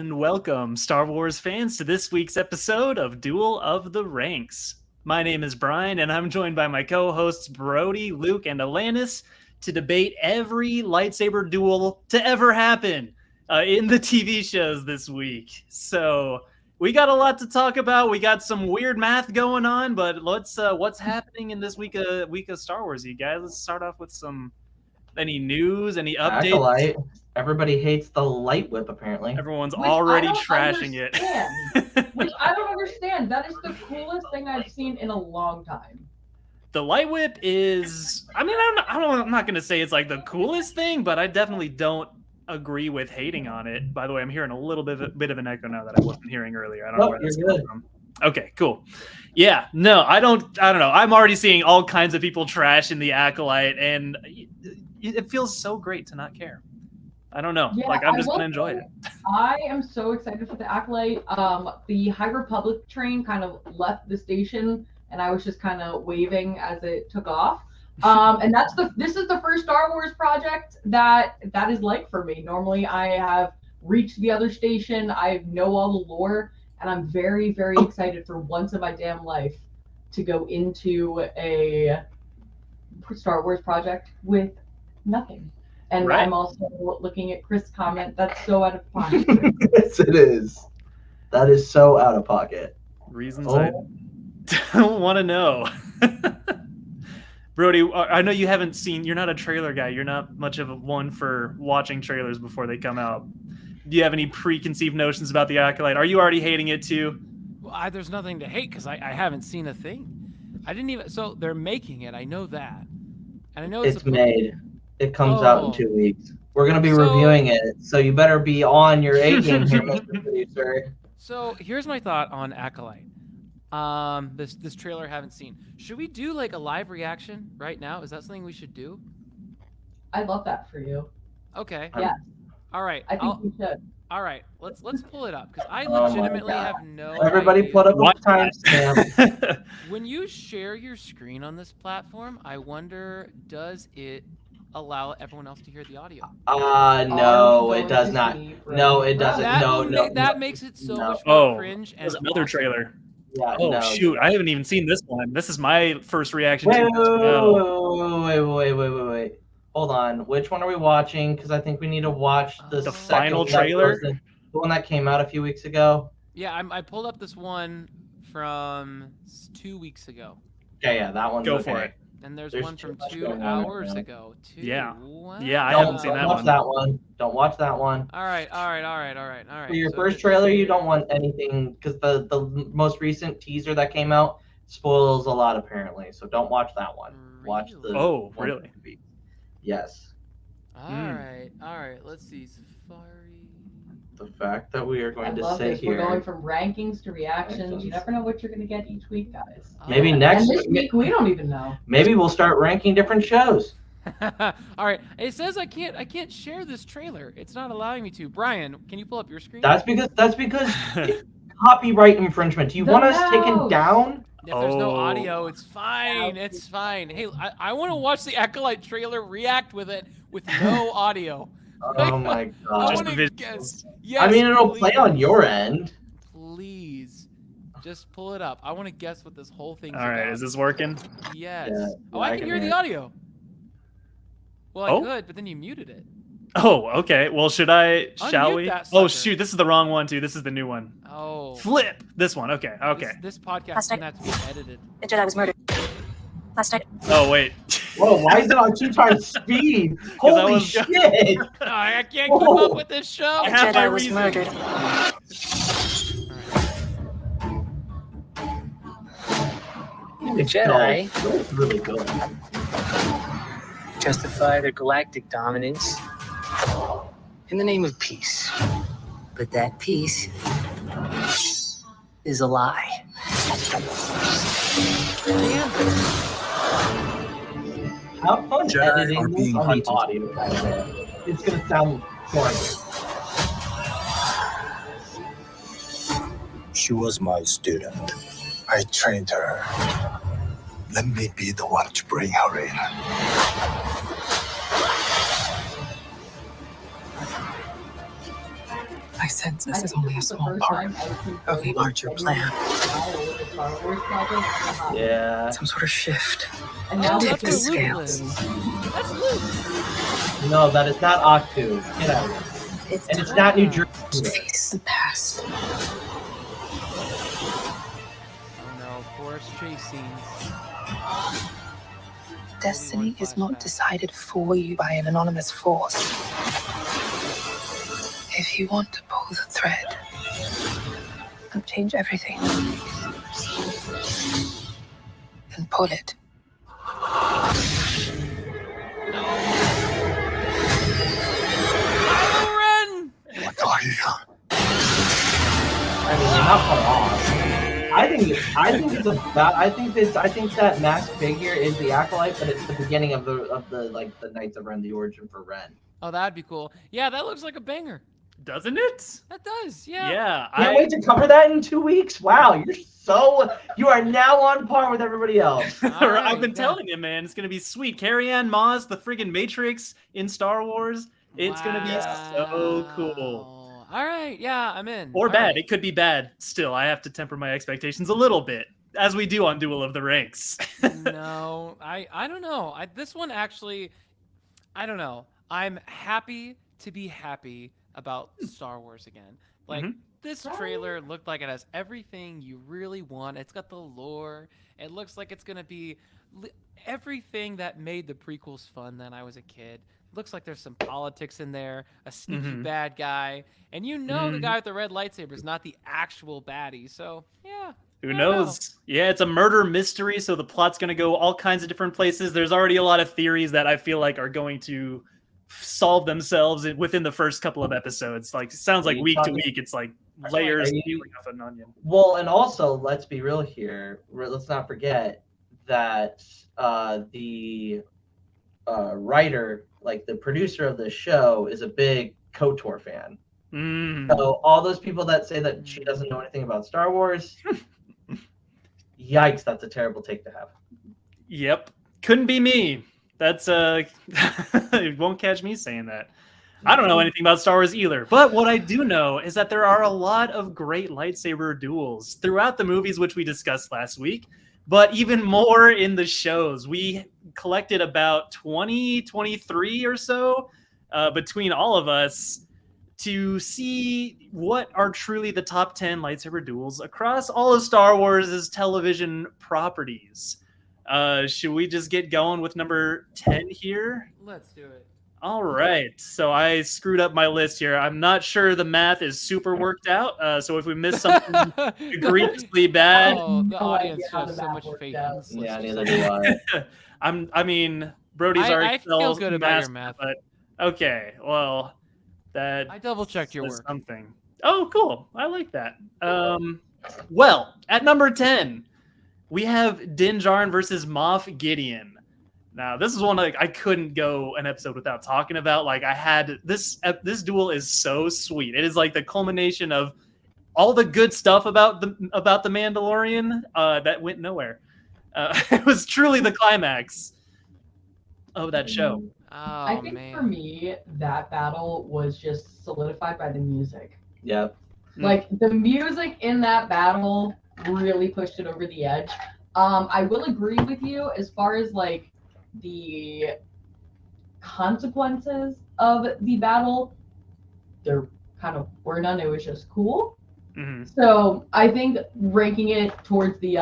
and welcome, Star Wars fans, to this week's episode of Duel of the Ranks. My name is Brian, and I'm joined by my co-hosts Brody, Luke, and Alanis to debate every lightsaber duel to ever happen in the TV shows this week. So we got a lot to talk about. We got some weird math going on, but let's what's happening in this week of Star Wars, you guys? Let's start off with any news, any updates. Acolyte. Everybody hates the light whip, apparently. Everyone's already trashing it. Which I don't understand. That is the coolest thing I've seen in a long time. The light whip is, I mean, I'm not going to say it's like the coolest thing, but I definitely don't agree with hating on it. By the way, I'm hearing a little bit of an echo now that I wasn't hearing earlier. I don't know where that's coming from. Okay, cool. Yeah, no, I don't know. I'm already seeing all kinds of people trash in the Acolyte, and it feels so great to not care. I don't know. Yeah, I'm just going to enjoy it. I am so excited for the Acolyte. The High Republic train kind of left the station, and I was just kind of waving as it took off. And this is the first Star Wars project that is like for me. Normally, I have reached the other station. I know all the lore, and I'm very, very excited for once in my damn life to go into a Star Wars project with nothing. And right. I'm also looking at Chris' comment. That's so out of pocket. Yes, it is. That is so out of pocket. Reasons I don't want to know. Brody, I know you're not a trailer guy. You're not much of one for watching trailers before they come out. Do you have any preconceived notions about the Acolyte? Are you already hating it too? Well, there's nothing to hate because I haven't seen a thing. I didn't even. So they're making it. I know that, and I know it's made. It comes out in 2 weeks. We're going to be reviewing it, so you better be on your A game here, Mr. Producer. So here's my thought on Acolyte. This trailer I haven't seen. Should we do like a live reaction right now? Is that something we should do? I love that for you. Okay. Yeah. All right. I think we should. All right. Let's pull it up because I legitimately have no Everybody idea. put up a timestamp. When you share your screen on this platform, I wonder, does it allow everyone else to hear the audio? No, it does not. No, it doesn't. That makes it so much more cringe. There's another trailer. Yeah, shoot! I haven't even seen this one. This is my first reaction. Wait. Hold on. Which one are we watching? Because I think we need to watch the final trailer. The one that came out a few weeks ago. Yeah, I pulled up this one from 2 weeks ago. Yeah, that one. Go for it. And there's one from 2 hours ago. Yeah, What? yeah, I haven't seen that one. Don't watch that one. All right. For your first trailer, you don't want anything because the most recent teaser that came out spoils a lot apparently. So don't watch that one. Really? Watch the. Oh, really? Yes. All right. Let's see. Safari. The fact that we are going to sit here. We're going from rankings to reactions. You never know what you're going to get each week, guys. Maybe next week we don't even know. Maybe we'll start ranking different shows. All right. It says I can't share this trailer. It's not allowing me to. Brian, can you pull up your screen? That's because it's copyright infringement. Do you want us taken down? If there's no audio, it's fine. It's fine. Hey, I want to watch the Acolyte trailer, react with it with no audio. Oh my god. I want to guess. Yes, I mean, it'll play on your end. Please. Just pull it up. I want to guess what this whole thing's about. All right, is this working? Yes. Yeah, I can hear the audio. Well, I could, but then you muted it. Oh, okay. Well, shall we? Oh, shoot. This is the wrong one, too. This is the new one. Oh. Flip. This one. Okay. This podcast doesn't have to be edited. The Jedi was murdered. Last night. Oh, wait. Whoa, why is it on 2 times speed? Holy shit. I can't keep up with this show. The Jedi was murdered. The Jedi That's really good. justify their galactic dominance in the name of peace. But that peace is a lie. How fun editing this on the audio, by the way. It's gonna sound horrible. She was my student. I trained her. Let me be the one to bring her in. My census I is think only a this is the small first part time I've seen of Brody the larger genuinely plan. smile over the Star Wars project. Yeah. Some sort of shift. And now Oh, Tip he's that's the where doing Luke scales. lives. That's Luke. No, that is not Octu. Get out of here. It's And it's time not New Yeah. Jersey. to face the past. Oh no, forest chase scenes. Destiny is not flashback. decided for you by an anonymous force. If you want to pull the thread and change everything, then pull it. Kylo Ren! What are you? I mean, you're not far off. I think that masked figure is the acolyte, but it's the beginning of the Knights of Ren, the origin for Ren. Oh, that'd be cool. Yeah, that looks like a banger. Doesn't it? That does, yeah. Yeah. Can't wait to cover that in 2 weeks. Wow, you are now on par with everybody else. Alright, I've been yeah. telling you, man, it's gonna be sweet. Carrie-Anne Moss, the friggin' Matrix in Star Wars. It's gonna be so cool. Wow. All right, yeah, I'm in. Or All bad. right. It could be bad. Still, I have to temper my expectations a little bit, as we do on Duel of the Ranks. No, I don't know. This one actually, I don't know. I'm happy to be happy about Star Wars again. Like, this trailer looked like it has everything you really want. It's got the lore. It looks like it's going to be everything that made the prequels fun when I was a kid. Looks like there's some politics in there, a sneaky bad guy, and the guy with the red lightsaber is not the actual baddie. So, yeah. Who knows? Yeah, it's a murder mystery, so the plot's going to go all kinds of different places. There's already a lot of theories that I feel like are going to solve themselves within the first couple of episodes. Like, it sounds like week to week, it's like layers peeling off an onion. Well, and also, let's be real here. Let's not forget that the writer, like the producer of the show, is a big KOTOR fan. So all those people that say that she doesn't know anything about Star Wars, yikes, that's a terrible take to have. Yep. Couldn't be me. That's it won't catch me saying that. I don't know anything about Star Wars either, but what I do know is that there are a lot of great lightsaber duels throughout the movies, which we discussed last week, but even more in the shows. We collected about 23 or so between all of us to see what are truly the top 10 lightsaber duels across all of Star Wars' television properties. Should we just get going with number 10 here? Let's do it. All right. So I screwed up my list here. I'm not sure the math is super worked out. So if we missed something egregiously bad, Oh, the No audience idea how has the so math much worked faith out. in us. Yeah, Let's neither just- do I. I mean, Brody's I already feel good about your math. but okay. Well, that I double checked your says work. something. Oh, cool. I like that. Well, at number 10, we have Din Djarin versus Moff Gideon. Now, this is one like I couldn't go an episode without talking about. Like, I had this duel is so sweet. It is like the culmination of all the good stuff about the Mandalorian that went nowhere. It was truly the climax of that show. Oh, I think man. for me, that battle was just solidified by the music. Yep. Like, the music in that battle really pushed it over the edge. I will agree with you as far as like the consequences of the battle. There kind of were none. It was just cool. So I think ranking it towards the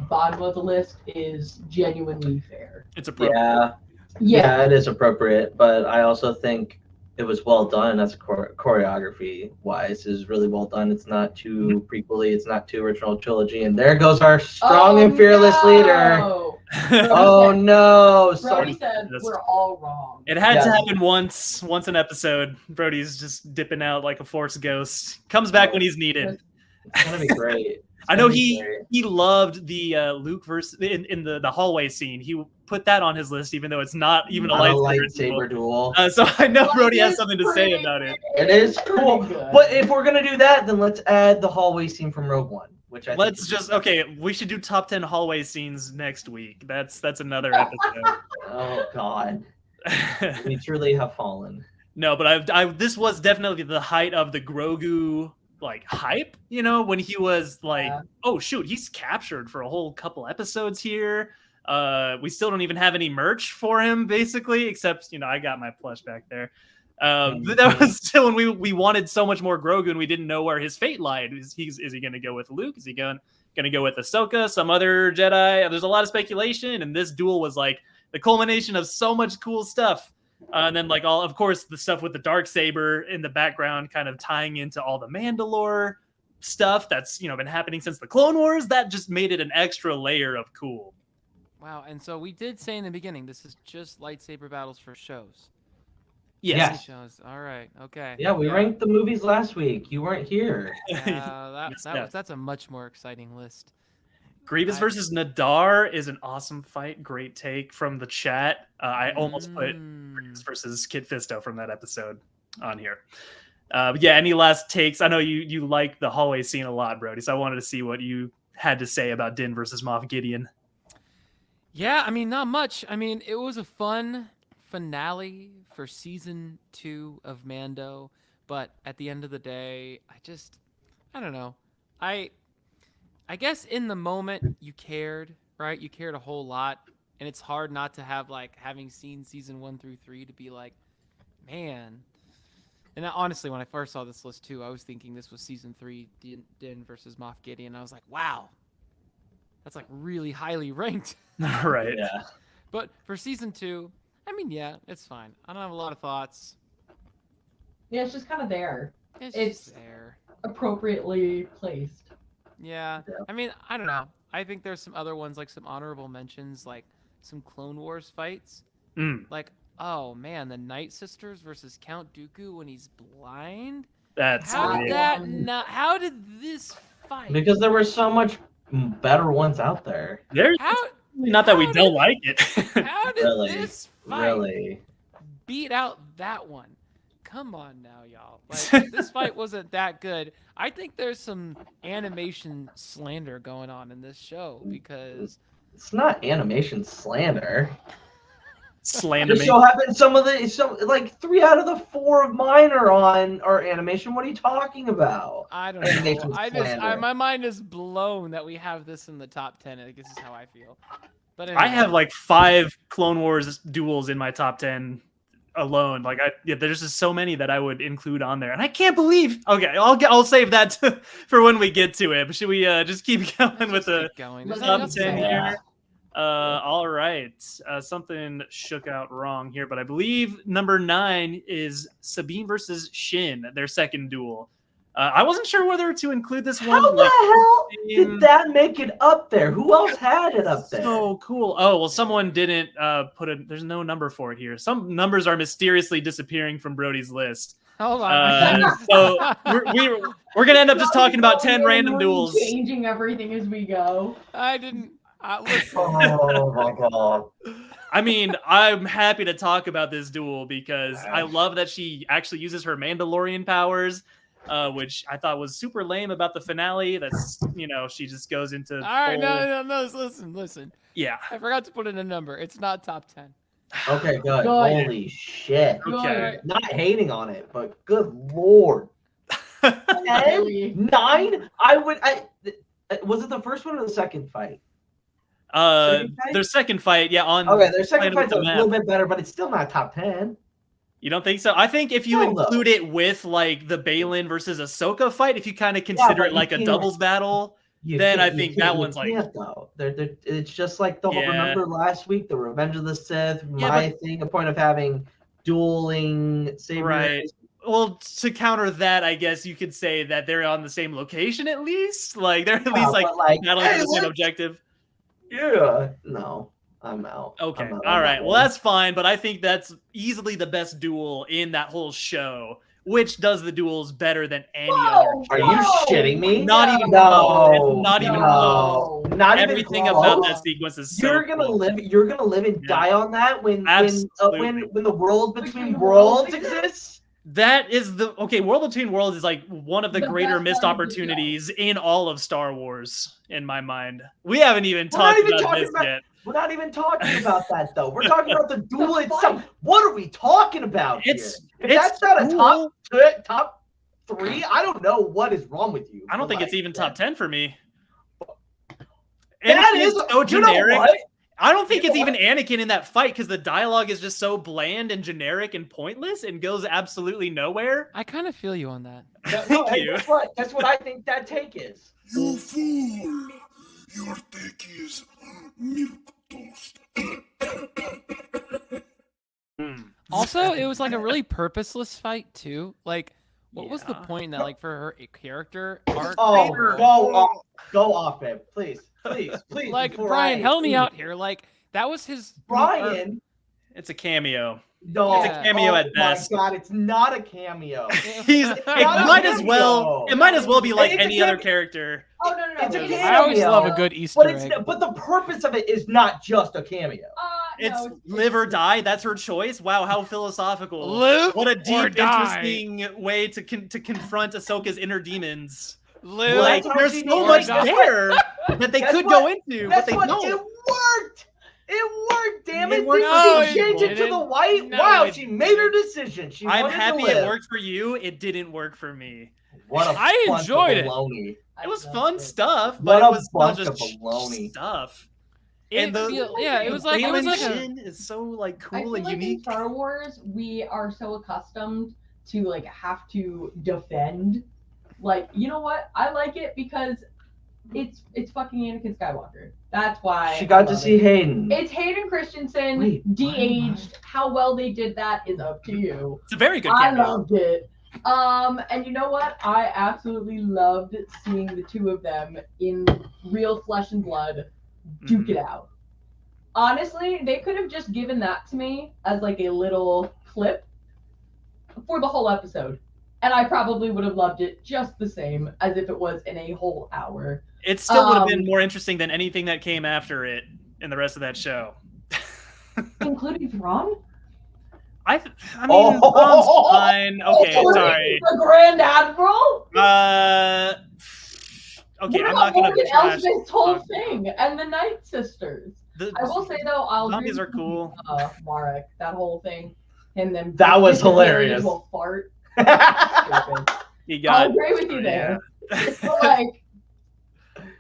bottom of the list is genuinely fair. It's appropriate. Yeah. Yeah, it is appropriate, but I also think it was well done. That's choreography wise is really well done. It's not too prequely. It's not too original trilogy. And there goes our strong and fearless leader. Oh no! Brody said we're all wrong. It had to happen once an episode. Brody's just dipping out like a Force ghost. Comes back when he's needed. It's gonna be great. I know he loved the Luke versus in the hallway scene. He put that on his list, even though it's not even a lightsaber duel. So I know Brody has something to say about it. It is cool, but if we're gonna do that, then let's add the hallway scene from Rogue One, which I let's just okay. We should do top 10 hallway scenes next week. That's another episode. Oh God, we truly have fallen. No, but this was definitely the height of the Grogu like hype, you know, when he was like, oh shoot, he's captured for a whole couple episodes here. We still don't even have any merch for him, basically, except, you know, I got my plush back there. But that was still when we wanted so much more Grogu, and we didn't know where his fate lied. Is he going to go with Luke? Is he going to go with Ahsoka, some other Jedi? There's a lot of speculation, and this duel was like the culmination of so much cool stuff. And then, like, of course, the stuff with the Darksaber in the background, kind of tying into all the Mandalore stuff that's, you know, been happening since the Clone Wars. That just made it an extra layer of cool. Wow, and so we did say in the beginning, this is just lightsaber battles for shows. Yes. Shows. All right. Okay. Yeah, we ranked the movies last week. You weren't here. That's a much more exciting list. Grievous versus Nadar is an awesome fight. Great take from the chat. I almost put Grievous versus Kit Fisto from that episode on here. Yeah, any last takes? I know you like the hallway scene a lot, Brody, so I wanted to see what you had to say about Din versus Moff Gideon. Yeah, I mean, not much. I mean, it was a fun finale for season 2 of Mando, but at the end of the day, I don't know. I guess in the moment you cared, right? You cared a whole lot, and it's hard not to have, like, having seen season 1 through 3 to be like, man. And honestly, when I first saw this list too, I was thinking this was season 3 Din versus Moff Gideon. I was like, wow, that's like really highly ranked. Right. Yeah. But for season 2, I mean, yeah, it's fine. I don't have a lot of thoughts. Yeah, it's just kind of there. It's just there. Appropriately placed. Yeah. I mean, I don't know. I think there's some other ones, like some honorable mentions, like some Clone Wars fights. Like, oh man, the Night Sisters versus Count Dooku when he's blind. That's how did this fight? Because there were so much better ones out there. Not that we don't like it. How did this fight beat out that one? Come on now, y'all. Like, this fight wasn't that good. I think there's some animation slander going on in this show because it's not animation slander. Slander. Just so happens like 3 out of the 4 of mine are animation. What are you talking about? I don't know. My mind is blown that we have this in the top 10. I guess is how I feel. But anyway. I have like 5 Clone Wars duels in my top 10 alone. Like there's just so many that I would include on there, and I can't believe. Okay, I'll save that for when we get to it. But should we just keep going with the top 10 here? All right. Something shook out wrong here, but I believe number 9 is Sabine versus Shin, their second duel. I wasn't sure whether to include this one. How the hell did that make it up there? Who else had it up there? So cool. Oh, well, someone didn't there's no number for it here. Some numbers are mysteriously disappearing from Brody's list. Hold on. So we're going to end up just talking about 10 random duels. Changing everything as we go. I didn't... listen. Oh my god. I mean, I'm happy to talk about this duel because I love that she actually uses her Mandalorian powers, which I thought was super lame about the finale. That's, you know, she just goes into. All right, no. Listen. Yeah. I forgot to put in a number. It's not top 10. Okay, good. Holy shit. Okay. Not hating on it, but good lord. 10? 9? Was it the first one or the second fight? Their second fight, yeah. Their second fight's a little bit better, but it's still not top 10. You don't think so? I think if you include it with like the Balin versus Ahsoka fight, if you kind of consider it like a doubles battle, then I think that one's like. It's just like remember last week, the Revenge of the Sith. A point of having dueling sabers. Right. Well, to counter that, I guess you could say that they're on the same location at least. Like they're at least like battling for the same objective. Yeah. No. I'm out. Okay. All right. Well, that's fine, but I think that's easily the best duel in that whole show, which does the duels better than any other. Are you shitting me? Not even close. Not even close. Not everything even close. About that sequence is so You're gonna cool. live and die on that when the world between worlds exists. That is World Between Worlds is like one of the The greater best missed part of the opportunities in all of Star Wars, in my mind. We haven't even talked about this yet. We're not even talking about that though. We're talking about the duel The itself. What are we talking about here? It's That's not cool. a top 3, I don't know what is wrong with you. I don't think it's even top 10 for me. That Anakin is so generic. What? I don't think it's even Anakin in that fight because the dialogue is just so bland and generic and pointless and goes absolutely nowhere. I kind of feel you on that. Thank you. That's what I think that take is. You fool! Your take is milk toast. Also, it was like a really purposeless fight too. Like, what was the Yeah. point in that? Like for her character arc. Oh, for- go off it, please. Like before Brian, help me out here. Like that was his Brian. It's a cameo. No, It's a cameo at best. Oh my god, it's not a cameo. It not a might as well. cameo. It might as well be like It's a any other cameo. character. Oh no. It's a it is- cameo. I always love a good Easter egg. But the purpose of it is not just a cameo. It's No, live or die. That's her choice. Wow, how philosophical. Live What a or deep, die. interesting way to confront Ahsoka's inner demons. Live Like, That's how there's she so needs much to die. there that they That's could what- go into, but That's they what don't. it worked. It worked, damn It it! worked. No, Did she it change it to the didn't. white? No, Wow, it she made her decision. She I'm wanted happy to live. it worked for you. It didn't work for me. What a I bunch enjoyed of it. baloney. It was I fun loved it. stuff, What but a it was still bunch just of baloney. stuff. It was like Balin a Shin is so like I cool feel and like in unique. Star Wars, we are so accustomed to like have to defend. Like, you know what? I like it because it's fucking Anakin Skywalker. That's why She I got to love see it. Hayden. It's Hayden Christensen, Wait, de-aged. How well they did that is up to you. It's a very good I cameo. loved it. And you know what? I absolutely loved seeing the two of them in real flesh and blood duke it out. Honestly, they could have just given that to me as like a little clip for the whole episode. And I probably would have loved it just the same as if it was in a whole hour. It still would have been more interesting than anything that came after it in the rest of that show. Including Thrawn? I mean, Thrawn's fine. Okay, Including sorry. The Grand Admiral? Okay, What I'm about not gonna Morgan trash. Elsbeth's whole thing and the Night Sisters? The I will say though, I'll zombies agree are cool. with, Marek, that whole thing, and then That was disappearing hilarious. into a fart. That's Stupid. You I'll got agree with you there. But, like,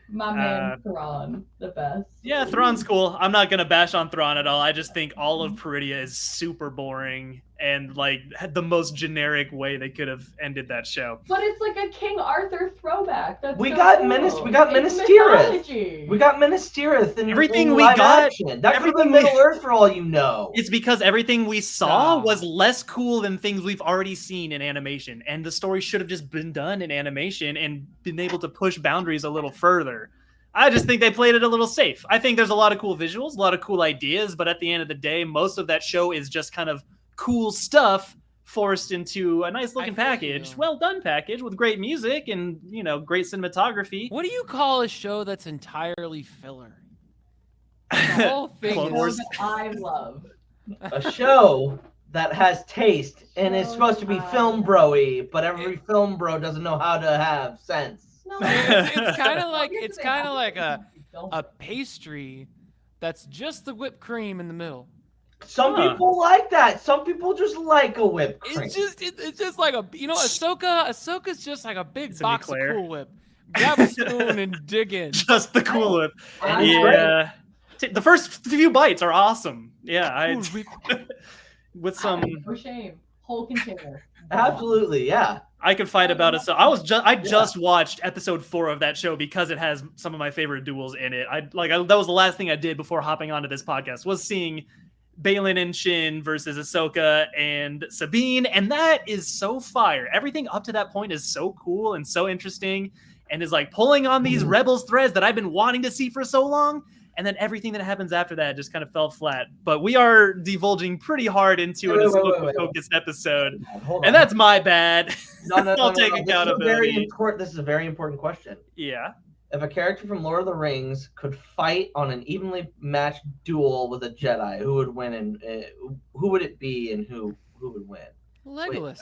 my man Thrawn, the best. Yeah, Thrawn's cool. I'm not gonna bash on Thrawn at all. I just think all of Peridia is super boring and like had the most generic way they could have ended that show. But it's like a King Arthur throwback. That's We so got cool. Minas- we got It's Minas Tirith. mythology. We got Minas Tirith in Everything in we live got- action. That could have been everything we- Middle Earth for all you know. It's because everything we saw No. was less cool than things we've already seen in animation, and the story should have just been done in animation and been able to push boundaries a little further. I just think they played it a little safe. I think there's a lot of cool visuals, a lot of cool ideas, but at the end of the day, most of that show is just kind of cool stuff forced into a nice looking I feel package, you. well done package with great music and, you know, great cinematography. What do you call a show that's entirely filler? The whole thing Clone is Wars. Show that I love. A show that has taste and is supposed to be film bro-y, but every film bro doesn't know how to have sense. No, it's kind of like Here's it's the thing, kind of I like think it's film. a pastry that's just the whipped cream in the middle. Some Huh. people like that. Some people just like a whipped cream. It's just like a Ahsoka's just like a big To be box clear. of Cool Whip. Grab a spoon and dig in. Just the cool whip. I- Yeah. The first few bites are awesome. Yeah, Cool Whip. with some No shame. Whole container. Absolutely, yeah. I could fight about it. So I just watched episode 4 of that show because it has some of my favorite duels in it. That was the last thing I did before hopping onto this podcast was seeing Balin and Shin versus Ahsoka and Sabine, and that is so fire. Everything up to that point is so cool and so interesting, and is like pulling on these Rebels threads that I've been wanting to see for so long. And then everything that happens after that just kind of fell flat. But we are divulging pretty hard into an Ahsoka-focused episode, Hold and on. that's my bad. No, I'll take This accountability. is a very important question. Yeah. If a character from Lord of the Rings could fight on an evenly matched duel with a Jedi, who would win and who would it be and who would win? Legolas.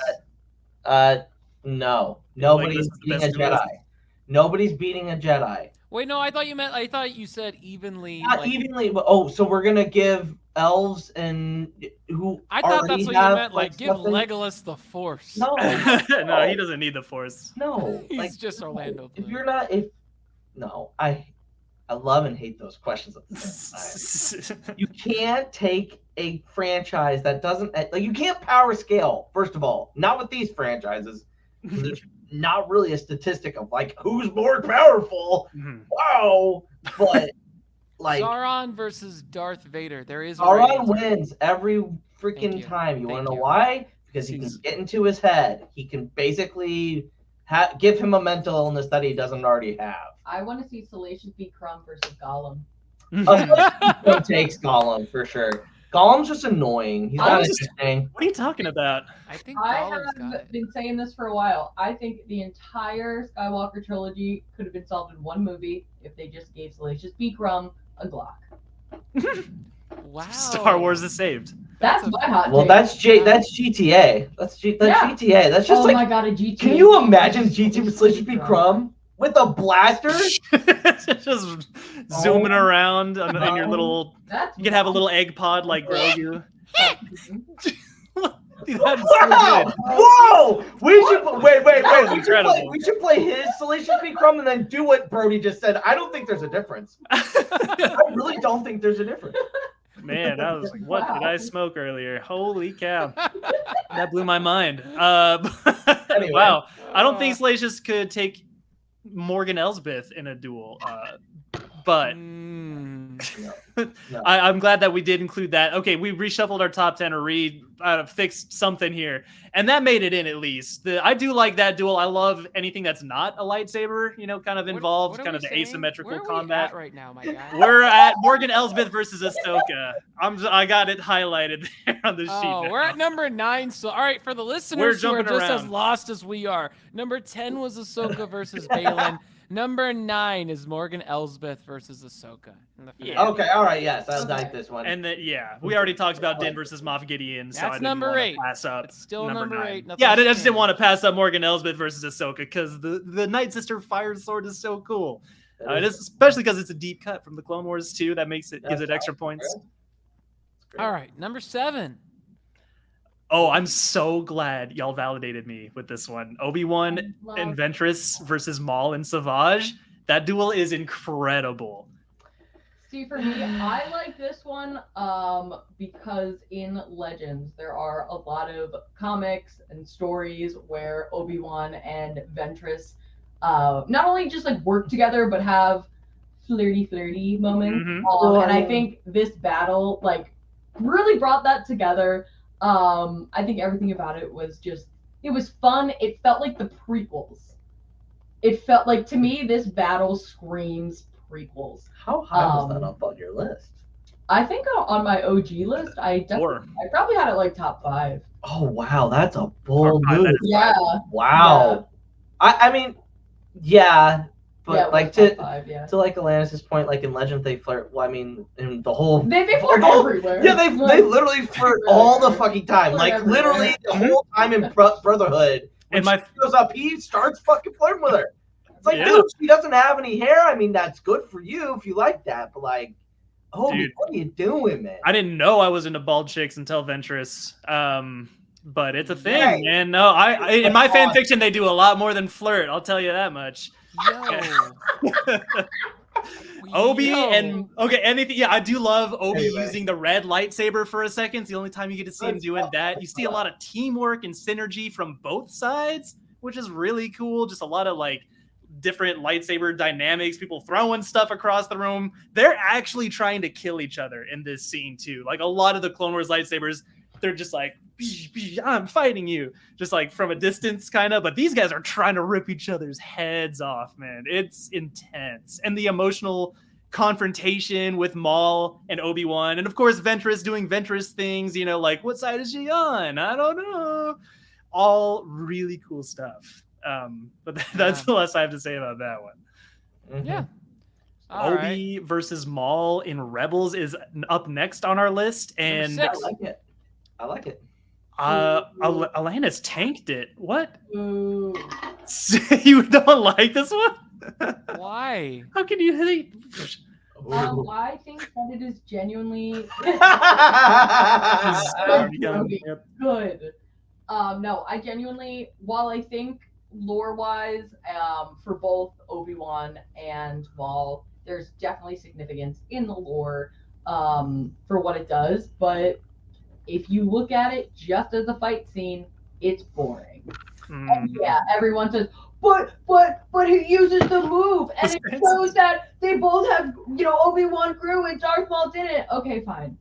No. You like Nobody's this is the beating a best duelist? Jedi. Nobody's beating a Jedi. Wait, no, I thought you said evenly. Not like, evenly. Oh, so we're gonna give elves and who I thought already that's what you have, meant. Like, give something- Legolas the Force. No, No, he doesn't need the Force. no. He's like, just Orlando If Bloom. you're not, no, I love and hate those questions at the same time. You can't take a franchise that doesn't like. You can't power scale. First of all, not with these franchises. There's not really a statistic of like who's more powerful. Mhm. Wow, but like Sauron versus Darth Vader. There is a Sauron rating. wins every Thank freaking you. time. You want Thank to know you. why? Because he can Seems- get into his head. He can basically give him a mental illness that he doesn't already have. I want to see Salacious B. Crumb versus Gollum. It takes Gollum for sure. Gollum's just annoying. He's not just- interesting. What are you talking about? I think I Gollum's got have it. been saying this for a while. I think the entire Skywalker trilogy could have been solved in one movie if they just gave Salacious B. Crumb a Glock. Wow. Star Wars is saved. That's That's a- my hot Well, take. that's GTA. That's Yeah. GTA. That's just oh like. my god, a GTA. Can you imagine GT with Salacious B. Crumb with a blaster? Just zooming around in your little. That's You can have a little egg pod like Grogu. Dude, that's so Wow! good. Whoa! We should wait. That was We incredible. should play his Salacious B. Crumb and then do what Brody just said. I don't think there's a difference. I really don't think there's a difference. Man, I was like, what did I smoke earlier? Holy cow. That blew my mind. Anyway. Wow. I don't think Salacious could take Morgan Elsbeth in a duel. But Mm. No. I'm glad that we did include that. Okay, we reshuffled our top 10 or fixed something here. And that made it in at least. I do like that duel. I love anything that's not a lightsaber, kind of involved, What are kind of we the saying? asymmetrical Where are we combat. at right now, my guy? We're at Morgan Elsbeth versus Ahsoka. I got it highlighted there on the sheet. Oh, now. we're at number 9. So, all right, for the listeners who are jumping just as around. lost as we are, number 10 was Ahsoka versus Balin. Number 9 is Morgan Elsbeth versus Ahsoka. in the Yeah. finale. Okay, all right, yes, I like this one. And we already talked about Din versus Moff Gideon, so That's I didn't number wanna 8. pass up. It's still number 9. 8. Yeah, I Nothing's just didn't want to changed. pass up Morgan Elsbeth versus Ahsoka because the Night Sister Fire Sword is so cool. It is, especially because it's a deep cut from the Clone Wars too. That gives it extra points. All right, number 7. Oh, I'm so glad y'all validated me with this one. Obi-Wan Love. and Ventress versus Maul and Savage. That duel is incredible. See, for me, I like this one because in Legends, there are a lot of comics and stories where Obi-Wan and Ventress not only just like work together, but have flirty moments. Mhm. And I think this battle like really brought that together. I think everything about it was it was fun. It felt like the prequels. It felt like, to me, this battle screams prequels. How high was that up on your list? I think on my OG list, I probably had it like top 5. Oh wow, that's a bold Top 5, move. that is Yeah. Wow. I mean, yeah, but yeah, it like was to top 5, yeah. to like Alanis' point, like in Legend they flirt. Well, I mean, in the whole They flirt Oh, everywhere. yeah, they Like, literally flirt all the fucking time. Flirt Like everywhere. literally the whole time in Brotherhood. When And my she goes up, he starts fucking flirting with her. It's like, Yeah. dude, she doesn't have any hair. I mean, that's good for you if you like that, but like, oh, Dude. what are you doing, man? I didn't know I was into bald chicks until Ventress. But it's a thing, Right. man. No, I in my fan fiction they do a lot more than flirt. I'll tell you that much. Yo. Obi Yo. and anything. Yeah, I do love Obi Anyway. using the red lightsaber for a second. It's the only time you get to see him That's doing fun. that. You see a lot of teamwork and synergy from both sides, which is really cool. Just a lot of like different lightsaber dynamics, people throwing stuff across the room. They're actually trying to kill each other in this scene too. Like a lot of the Clone Wars lightsabers, they're just like, I'm fighting you, just like from a distance kind of, but these guys are trying to rip each other's heads off, man. It's intense. And the emotional confrontation with Maul and Obi-Wan, and of course Ventress doing Ventress things, like what side is she on? I don't know. All really cool stuff. But that's the less I have to say about that one. Mhm. Yeah. All right. Obi versus Maul in Rebels is up next on our list, and Number I 6. like it. I like it. Alanis tanked it. What? Ooh. You don't like this one? Why? How can you hate? I think that it is genuinely Yep. good. No, I genuinely, while I think lore-wise, for both Obi-Wan and Maul, there's definitely significance in the lore for what it does, but if you look at it just as a fight scene, it's boring. And yeah, everyone says, but he uses the move, and it shows that they both have, Obi-Wan grew and Darth Maul didn't. Okay, fine.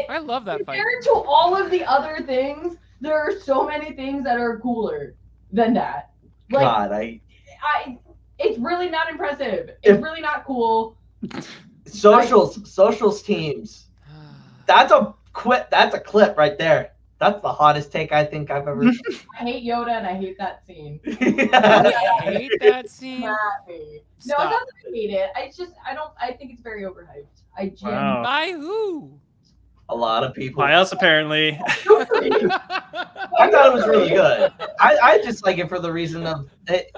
I love that fight. Compared to all of the other things, there are so many things that are cooler than that. Like, God, it's really not impressive. It's really not cool. Socials teams. That's a clip right there. That's the hottest take I think I've ever seen. I hate Yoda and I hate that scene. I hate that scene. No, it's not that I hate it. I think it's very overhyped. Wow. By who? A lot of people. By us, apparently. I thought it was really good. I just like it for the reason of it.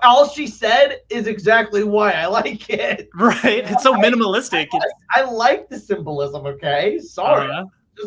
All she said is exactly why I like it. Right. It's so minimalistic. I like the symbolism, okay? Sorry. Oh, yeah?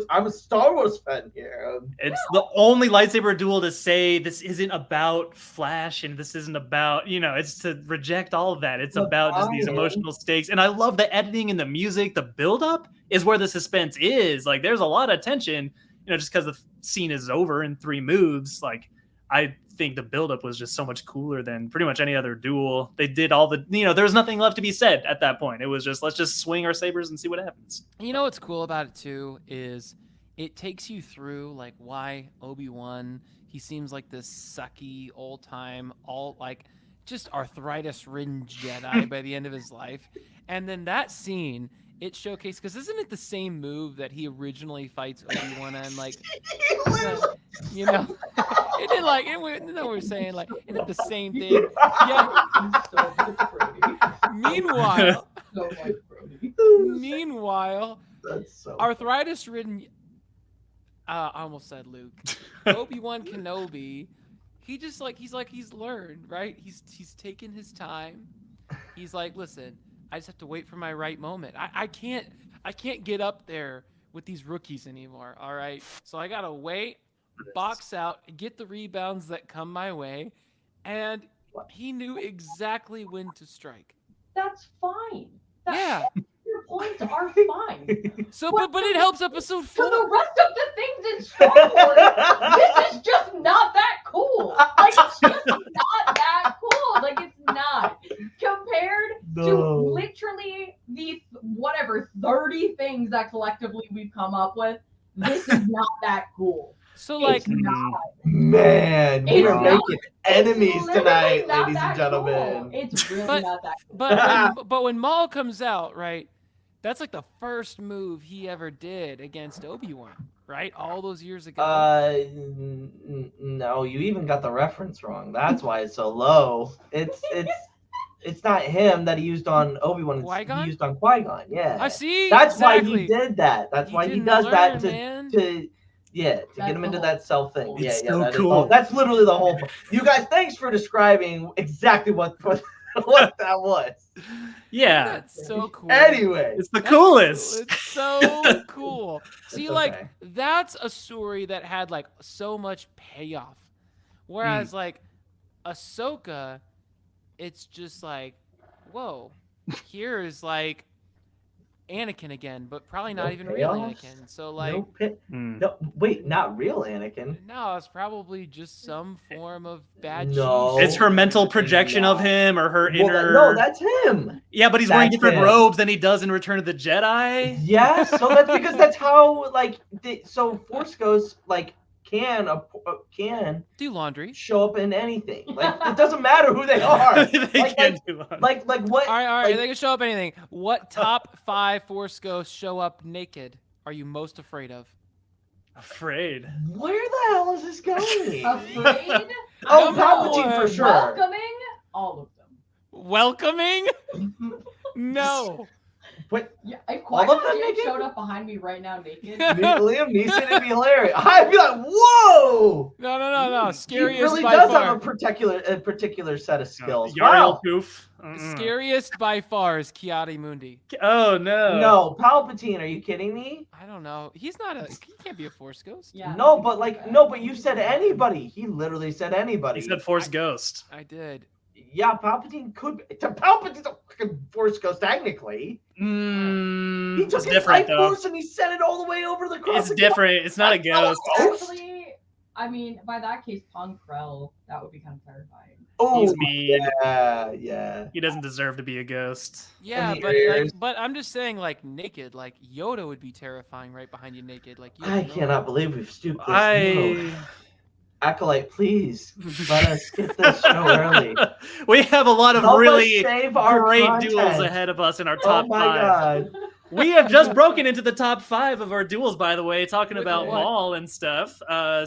I'm a Star Wars fan here. It's the only lightsaber duel to say this isn't about Flash and this isn't about, it's to reject all of that. It's about just these emotional stakes. And I love the editing and the music. The buildup is where the suspense is. Like, there's a lot of tension, just because the scene is over in 3 moves. Like, I think the buildup was just so much cooler than pretty much any other duel. They did all the, there was nothing left to be said at that point. It was just, let's just swing our sabers and see what happens. You know what's cool about it too is it takes you through like why Obi-Wan, he seems like this sucky old time, just arthritis-ridden Jedi by the end of his life. And then that scene, it showcased, because isn't it the same move that he originally fights Obi-Wan on? Like, we're saying, like, isn't it the same thing? Yeah. Meanwhile, arthritis-ridden, I almost said Luke, Obi-Wan Kenobi, he's learned, right? He's taken his time. He's like, listen, I just have to wait for my right moment. I can't get up there with these rookies anymore. All right. So I gotta wait, box out, get the rebounds that come my way. And he knew exactly when to strike. That's fine. Yeah. Your points are fine. So but it helps episode 4. For the rest of the things in Star Wars, this is just not that cool. Like, it's just not that cool. Like, it's not. Compared to literally the 30 things that collectively we've come up with, this is not that cool. So, like, man, we're making enemies It's tonight, not ladies that and gentlemen. cool. It's really not that cool. But when Maul comes out, right, that's like the first move he ever did against Obi-Wan, right? All those years ago. No, you even got the reference wrong. That's why it's so low. It's not him that he used on Obi-Wan. Qui-Gon? He used on Qui-Gon. Yeah. I see. That's exactly. why he did that. That's why he does that to get him into that self thing. It's Yeah, so that is cool. that's literally the whole. You guys, thanks for describing exactly what that was. Yeah. That's so cool. Anyway, It's the coolest. It's so cool. See, It's like, okay. that's a story that had, like, so much payoff. Whereas, like, Ahsoka, it's just like, whoa, here's, like, Anakin again, but probably not even real Anakin. So, like, no, wait, not real Anakin. no, it's probably just some form of bad No. cheese. It's her mental projection of him or her inner. No, that's him. Yeah, but he's wearing That's different him. robes than he does in Return of the Jedi. Yeah, so that's because that's how so Force Ghosts can Do laundry. show up in anything. Like, it doesn't matter who they are. They can't do that. Like what? All right, like- they can show up anything. What top 5 Force Ghosts show up naked are you most afraid of? Afraid. Where the hell is this going? Afraid? Oh, Number Palpatine for one. sure. Welcoming? All of them. Welcoming? No. Wait, Yeah, if all of Qui-Gon them Jinn naked? showed up behind me right now naked, Liam Neeson would be hilarious. I'd be like, whoa! No. He Scariest really by does far. have a particular set of skills. Yariel Wow. Poof. Scariest by far is Kiadi Mundi. Oh no. No, Palpatine, are you kidding me? I don't know. He can't be a Force ghost. yeah. No, but you said anybody. He literally said anybody. He said Force Ghost. I did. Yeah, Palpatine could be. Palpatine's a fucking Force ghost, technically. He took It's his different life though. force and he sent it all the way over the cross. It's different. It's not a ghost. Actually, I mean, by that case, Pong Krell, that would be kind of terrifying. Oh, He's mean. yeah. He doesn't deserve to be a ghost. Yeah, the but ears. but I'm just saying, like naked, like Yoda would be terrifying right behind you naked. Like you I don't know. cannot believe we've stooped this low. Acolyte, please let us get this show early. We have a lot of Help us really save our great content. duels ahead of us in our Oh top my 5. god. We have just broken into the top 5 of our duels, by the way, talking Look about at what? Maul and stuff.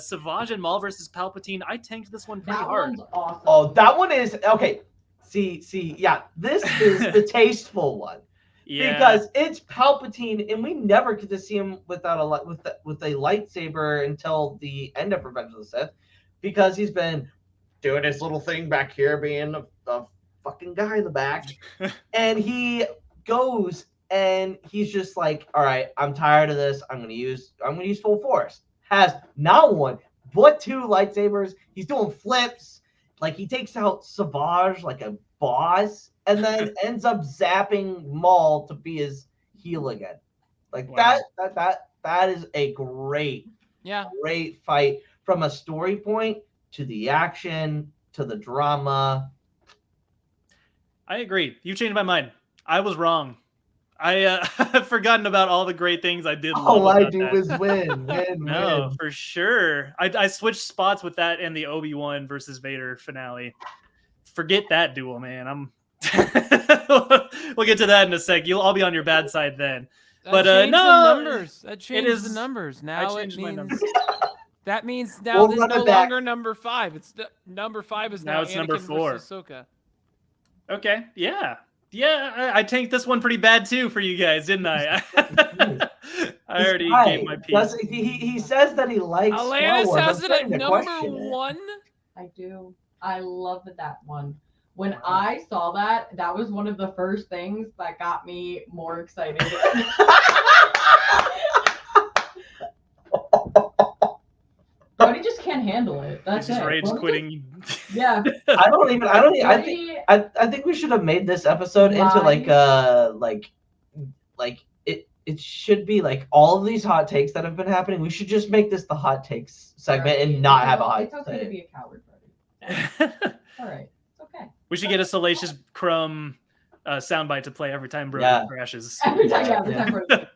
Savage and Maul versus Palpatine. I tanked this one pretty That hard. one's awesome. Oh, that one is okay. See, yeah, this is the tasteful one. Yeah. Because it's Palpatine, and we never get to see him without with a lightsaber until the end of Revenge of the Sith, because he's been doing his little thing back here, being a fucking guy in the back, and he goes and he's just like, all right, I'm tired of this. I'm gonna use full force. Has not one but 2 lightsabers. He's doing flips. Like he takes out Savage like a boss, and then ends up zapping Maul to be his heel again. Like Wow. that is a great fight from a story point to the action to the drama. I agree. You changed my mind. I was wrong. I've forgotten about all the great things I did. All love I about do that. is win. No, for sure. I switched spots with that and the Obi-Wan versus Vader finale. Forget that duel, man. We'll get to that in a sec. I'll be on your bad side then. That But, changed no, the numbers. That changed is- the numbers. I Now it changed my means numbers. that means now We'll there's run no it back. longer number 5. It's number 5 is Now now it's Anakin number 4. versus Ahsoka. Okay, yeah. I tanked this one pretty bad too for you guys, didn't I? I already gave my piece. He says that he likes Star Alanis Wars. has I'm it at starting to number question it. 1. I do. I love that one. When I saw that, that was one of the first things that got me more excited. Brody just can't handle it. That's He's just it. rage Brody quitting. just- yeah. I think we should have made this episode into like it should be like all of these hot takes that have been happening. We should just make this the hot takes segment and not have a hot It's okay to take. be a coward, Brody. All right. It's okay. We should get a Salacious Crumb soundbite to play every time Brody Yeah. crashes. Every time Brody.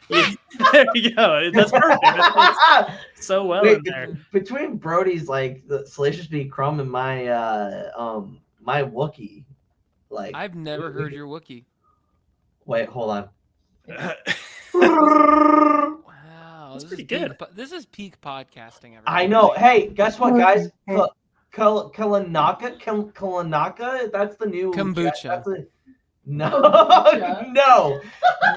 Yeah, there you go. That's perfect. That fits so well in there. Between Brody's like the Salacious B. Crumb and my my Wookiee, like I've never heard your Wookiee. wait, hold on. Wow, That's this pretty is good. This is peak podcasting. Everybody. I know. Hey, guess what, guys? Kalanaka. That's the new Kombucha. That's no, Kombucha?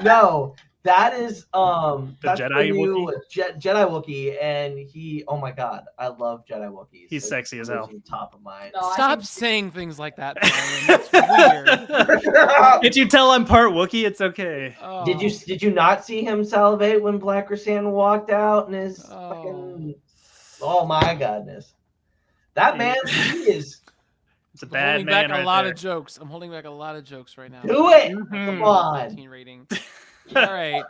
no. That is that's Jedi new Jedi Wookiee, and he. Oh my god, I love Jedi Wookiees. He's sexy as hell. Top of mind. No, I Stop think- saying things like that, Brian. That's weird. Did you tell I'm part Wookiee? It's okay. Oh. Did you not see him salivate when Black Rasan walked out and his Oh. fucking? Oh my godness, that man, he is. It's a I'm bad holding man back right a lot there. of jokes. I'm holding back a lot of jokes right now. Do it. Mhm. Come on. 15 rating. All right.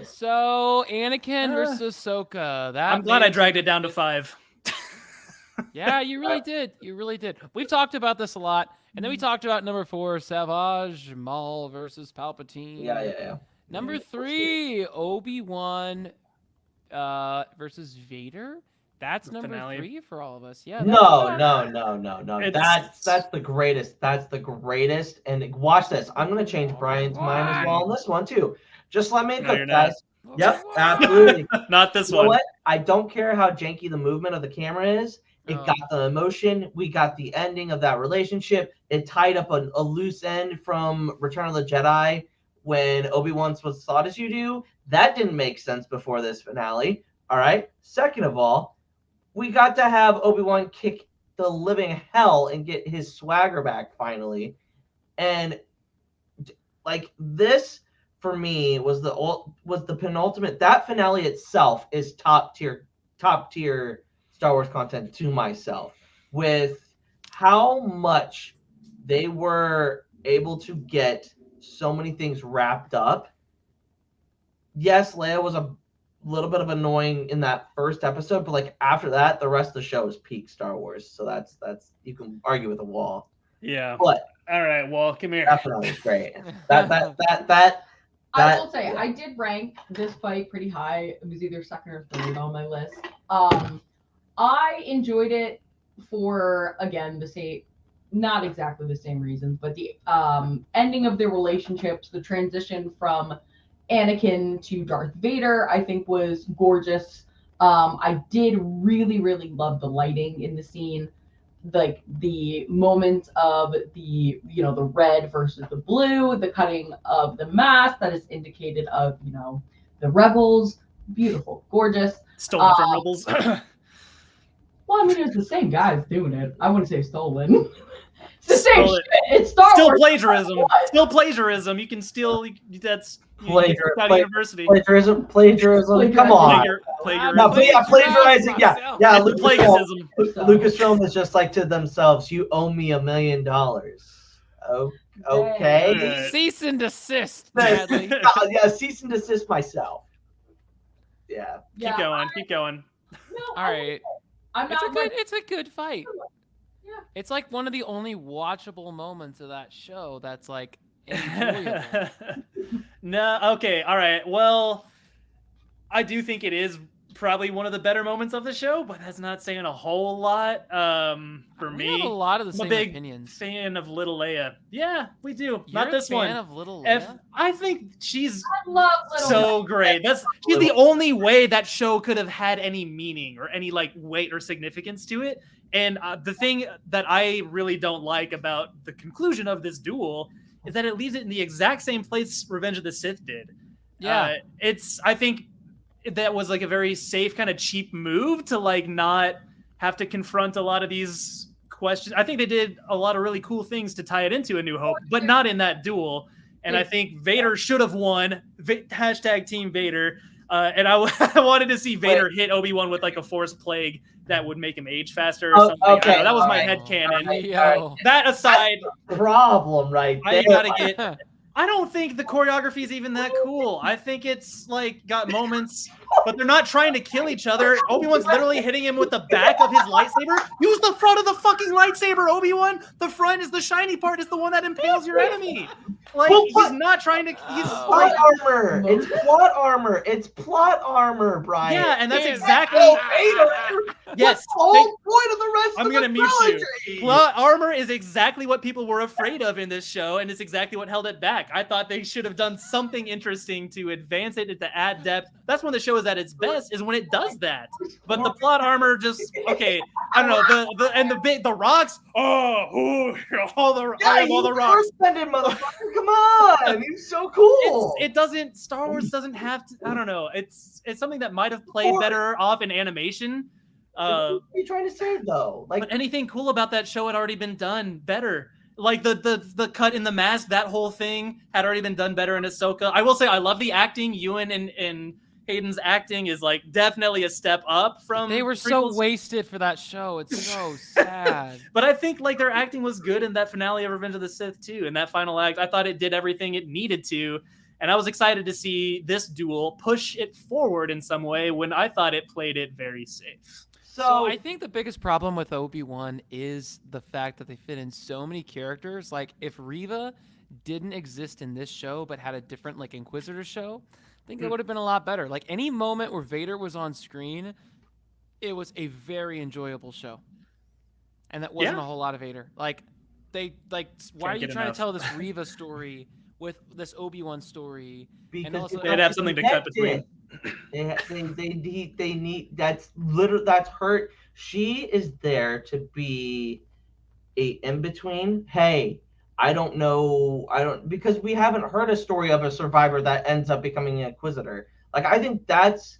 So Anakin versus Ahsoka. That I'm glad I makes dragged the it down to fifth- 5. Yeah, you really did. You really did. We've talked about this a lot, and then we talked about number 4, Savage Maul versus Palpatine. Yeah. Number 3, Obi-Wan versus Vader. That's The number finale. 3 for all of us. Yeah. No. It's- That's the greatest. That's the greatest. And watch this. I'm gonna change Brian's mind as well on this one too. Just let me No, cook, you're not. guys. Yep, absolutely. Not this You know one. what? I don't care how janky the movement of the camera is. It Oh. got the emotion. We got the ending of that relationship. It tied up a loose end from Return of the Jedi when Obi-Wan was thought as you do. That didn't make sense before this finale. All right. Second of all, we got to have Obi-Wan kick the living hell and get his swagger back finally. And like this for me was the penultimate. That finale itself is top tier Star Wars content to myself, with how much they were able to get so many things wrapped up. Yes, Leia was a little bit of annoying in that first episode, but like after that, the rest of the show is peak Star Wars. So that's you can argue with a wall. Yeah. But all right, well, come here. that finale was great. I will say, I did rank this fight pretty high. It was either second or third on my list. I enjoyed it for, again, the same, not exactly the same reasons, but the ending of their relationships, the transition from Anakin to Darth Vader, I think was gorgeous. I did really, really love the lighting in the scene. Like the moments of the the red versus the blue, the cutting of the mask that is indicated of the rebels, beautiful, gorgeous. Stolen from rebels. Well, I mean, it was the same guys doing it. I wouldn't say stolen. It's the same Stolen. shit. It's Star Still Wars. plagiarism. Still plagiarism. You can still that's university. Plagiarism. Come on. Plagiarism. No, plagiarizing. Yeah. And the plagiarism. Lucasfilm is just like to themselves, you owe me $1 million. Oh, okay. Right. Cease and desist, Bradley. Yeah, cease and desist myself. Yeah. Keep going. Keep going. No, All right. I'm not It's a good fight. Yeah. It's like one of the only watchable moments of that show that's like enjoyable. No, okay, all right. Well, I do think it is probably one of the better moments of the show, but that's not saying a whole lot. For We me, have a lot of the I'm same a big opinions. fan of Little Leia. Yeah, we do. You're Not a this fan one. of Little If Leia? I think she's I love Little so great. She's the only way that show could have had any meaning or any like weight or significance to it. And the thing that I really don't like about the conclusion of this duel is that it leaves it in the exact same place Revenge of the Sith did. Yeah. I think that was like a very safe kind of cheap move to like not have to confront a lot of these questions. I think they did a lot of really cool things to tie it into A New Hope, but not in that duel. And I think Vader should have won. Hashtag Team Vader. And I wanted to see Vader hit Obi-Wan with like a Force plague that would make him age faster or something. Okay, That was my alright. headcanon. Yo. That aside, Problem right there. I gotta get. I don't think the choreography is even that cool. I think it's like got moments, but they're not trying to kill each other. Obi-Wan's literally hitting him with the back of his lightsaber. Use the front of the fucking lightsaber, Obi-Wan. The front is the shiny part. It's the one that impales your enemy. Like he's not trying to. He's plot armor. It's plot armor. It's plot armor, Brian. Yeah, and that's exactly. What's Yes. the whole point of the rest I'm of gonna the mute trilogy? you. Plot armor is exactly what people were afraid of in this show, and it's exactly what held it back. I thought they should have done something interesting to advance it and to add depth. That's when the show is at its best, is when it does that. But the plot armor just okay. I don't know the rocks. Oh, all the rocks. Motherfucker, come on! He's so cool. It doesn't. Star Wars doesn't have to. I don't know. It's something that might have played better off in animation. What are you trying to say though? Like, but anything cool about that show had already been done better. Like the cut in the mask, that whole thing had already been done better in Ahsoka. I will say I love the acting. Ewan and Hayden's acting is like definitely a step up from. They were so wasted for that show. It's so sad. But I think like their acting was good in that finale of Revenge of the Sith too. In that final act, I thought it did everything it needed to, and I was excited to see this duel push it forward in some way when I thought it played it very safe. So I think the biggest problem with Obi-Wan is the fact that they fit in so many characters. Like if Reva didn't exist in this show but had a different like Inquisitor show, I think it would have been a lot better. Like any moment where Vader was on screen, it was a very enjoyable show. And that wasn't a whole lot of Vader. Like why are you trying to tell this Reva story with this Obi-Wan story. Because also- They'd have something to cut between. They need that's her. She is there to be a in between. Hey, I don't know. Because we haven't heard a story of a survivor that ends up becoming an Inquisitor. Like I think that's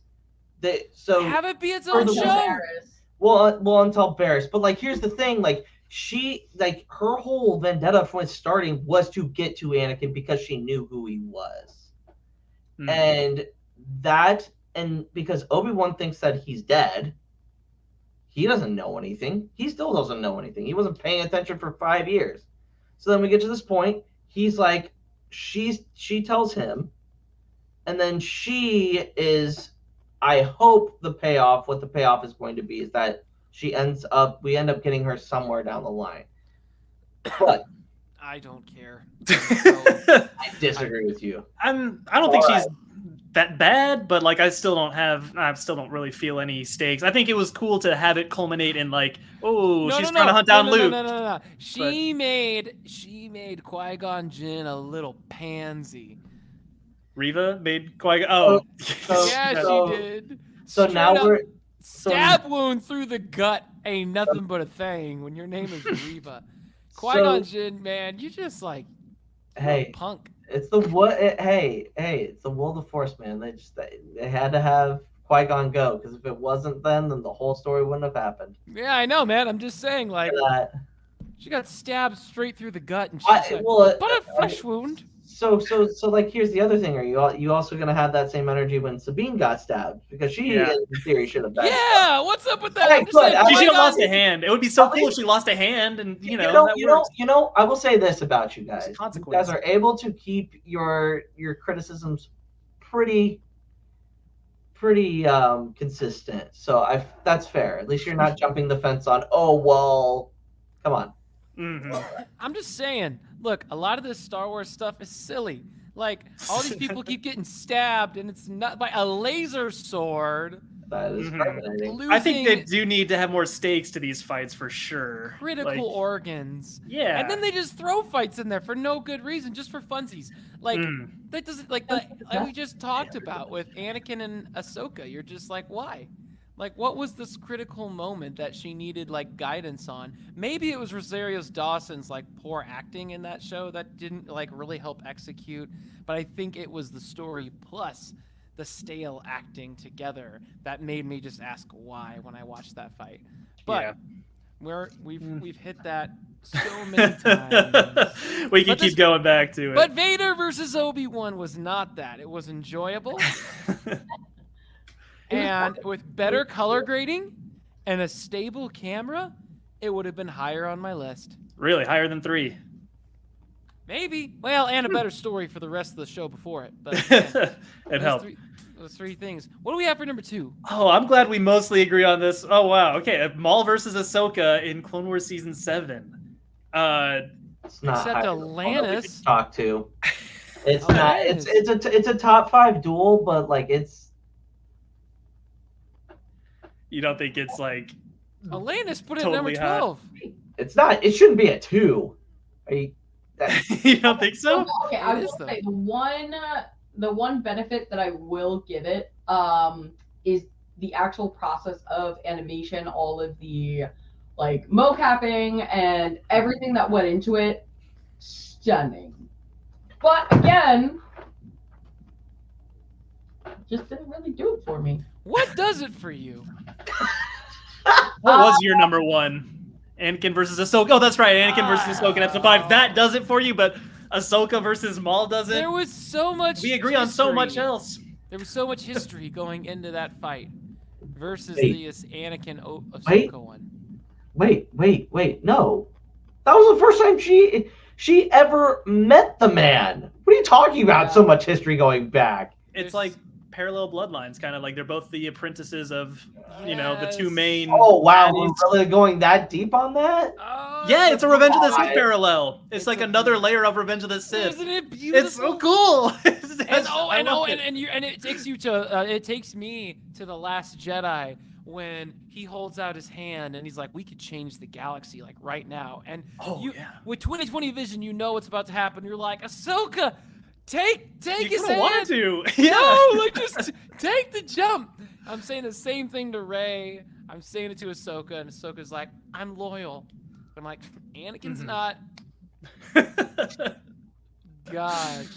the so Have it be its for own the show. Varys. well until Varys. But like here's the thing, like she like her whole vendetta from starting was to get to Anakin because she knew who he was. And because Obi-Wan thinks that he's dead, he doesn't know anything. He still doesn't know anything. He wasn't paying attention for 5 years. So then we get to this point. He's like, she tells him, and then I hope what the payoff is going to be is that we end up getting her somewhere down the line. But I don't care. I disagree with you. I don't think she's that bad, but like I still don't really feel any stakes. I think it was cool to have it culminate in like, she's trying to hunt down Luke. No. She made Qui-Gon Jinn a little pansy. Riva made Qui-Gon. She did. So Straight now up, stab wound through the gut ain't nothing but a thing when your name is Riva. Qui-Gon Jinn, man, you just like hey, punk. It's the it's the will of the Force, man. They had to have Qui-Gon go because if it wasn't then the whole story wouldn't have happened. Yeah, I know, man. I'm just saying, like, she got stabbed straight through the gut, and but a flesh wound. So like here's the other thing: are you also gonna have that same energy when Sabine got stabbed because she in theory should have died? Yeah, what's up with that? Okay, I'm just good. saying, She should have Qui-Gon- lost a hand. It would be so cool if she lost a hand, and you know. I will say this about you guys: you guys are able to keep your criticisms pretty consistent. So that's fair. At least you're not jumping the fence on. Oh well, come on. Mm-hmm. I'm just saying, look, a lot of this Star Wars stuff is silly. Like, all these people keep getting stabbed, and it's not by a laser sword. That is fascinating. I think they do need to have more stakes to these fights for sure. Critical organs. Yeah. And then they just throw fights in there for no good reason, just for funsies. Like, that doesn't, like we just talked about with Anakin and Ahsoka. You're just like, why? Like, what was this critical moment that she needed, like, guidance on? Maybe it was Rosario Dawson's, like, poor acting in that show that didn't, like, really help execute. But I think it was the story plus the stale acting together that made me just ask why when I watched that fight. But we've hit that so many times. We can keep going back to it. But Vader versus Obi-Wan was not that. It was enjoyable. And with better color grading and a stable camera, it would have been higher on my list. Really? Higher than 3? Maybe. Well, and a better story for the rest of the show before it. But it helped. Those 3 things. What do we have for number 2? Oh, I'm glad we mostly agree on this. Oh, wow. Okay, Maul versus Ahsoka in Clone Wars Season 7. It's not except Alanis. Talk to. It's not. It's a top 5 duel, but like it's. You don't think it's like Alanis put it totally at number 12. It's not. It shouldn't be a 2. Are you? You don't think so? Okay, I will say the one benefit that I will give it is the actual process of animation, all of the like mocapping and everything that went into it. Stunning. But again, just didn't really do it for me. What does it for you? What was your number 1? Anakin versus Ahsoka. Oh, that's right. Anakin versus Ahsoka in episode 5. That does it for you, but Ahsoka versus Maul doesn't. There was so much. We agree on so much else. There was so much history going into that fight versus this Anakin Ahsoka one. Wait. No, that was the first time she ever met the man. What are you talking about? So much history going back. It's like parallel bloodlines, kind of like they're both the apprentices of, the 2 main. Oh wow, we're really going that deep on that? Yeah, it's a Revenge of the Sith parallel. It's like another layer of Revenge of the Sith. Isn't it beautiful? It's so cool. And it takes you to it takes me to The Last Jedi when he holds out his hand and he's like, we could change the galaxy like right now. And with 2020 vision, you know what's about to happen. You're like, Ahsoka, take his hand. Want to. No, like just take the jump. I'm saying the same thing to Rey. I'm saying it to Ahsoka, and Ahsoka's like, I'm loyal. I'm like, Anakin's not. Gosh.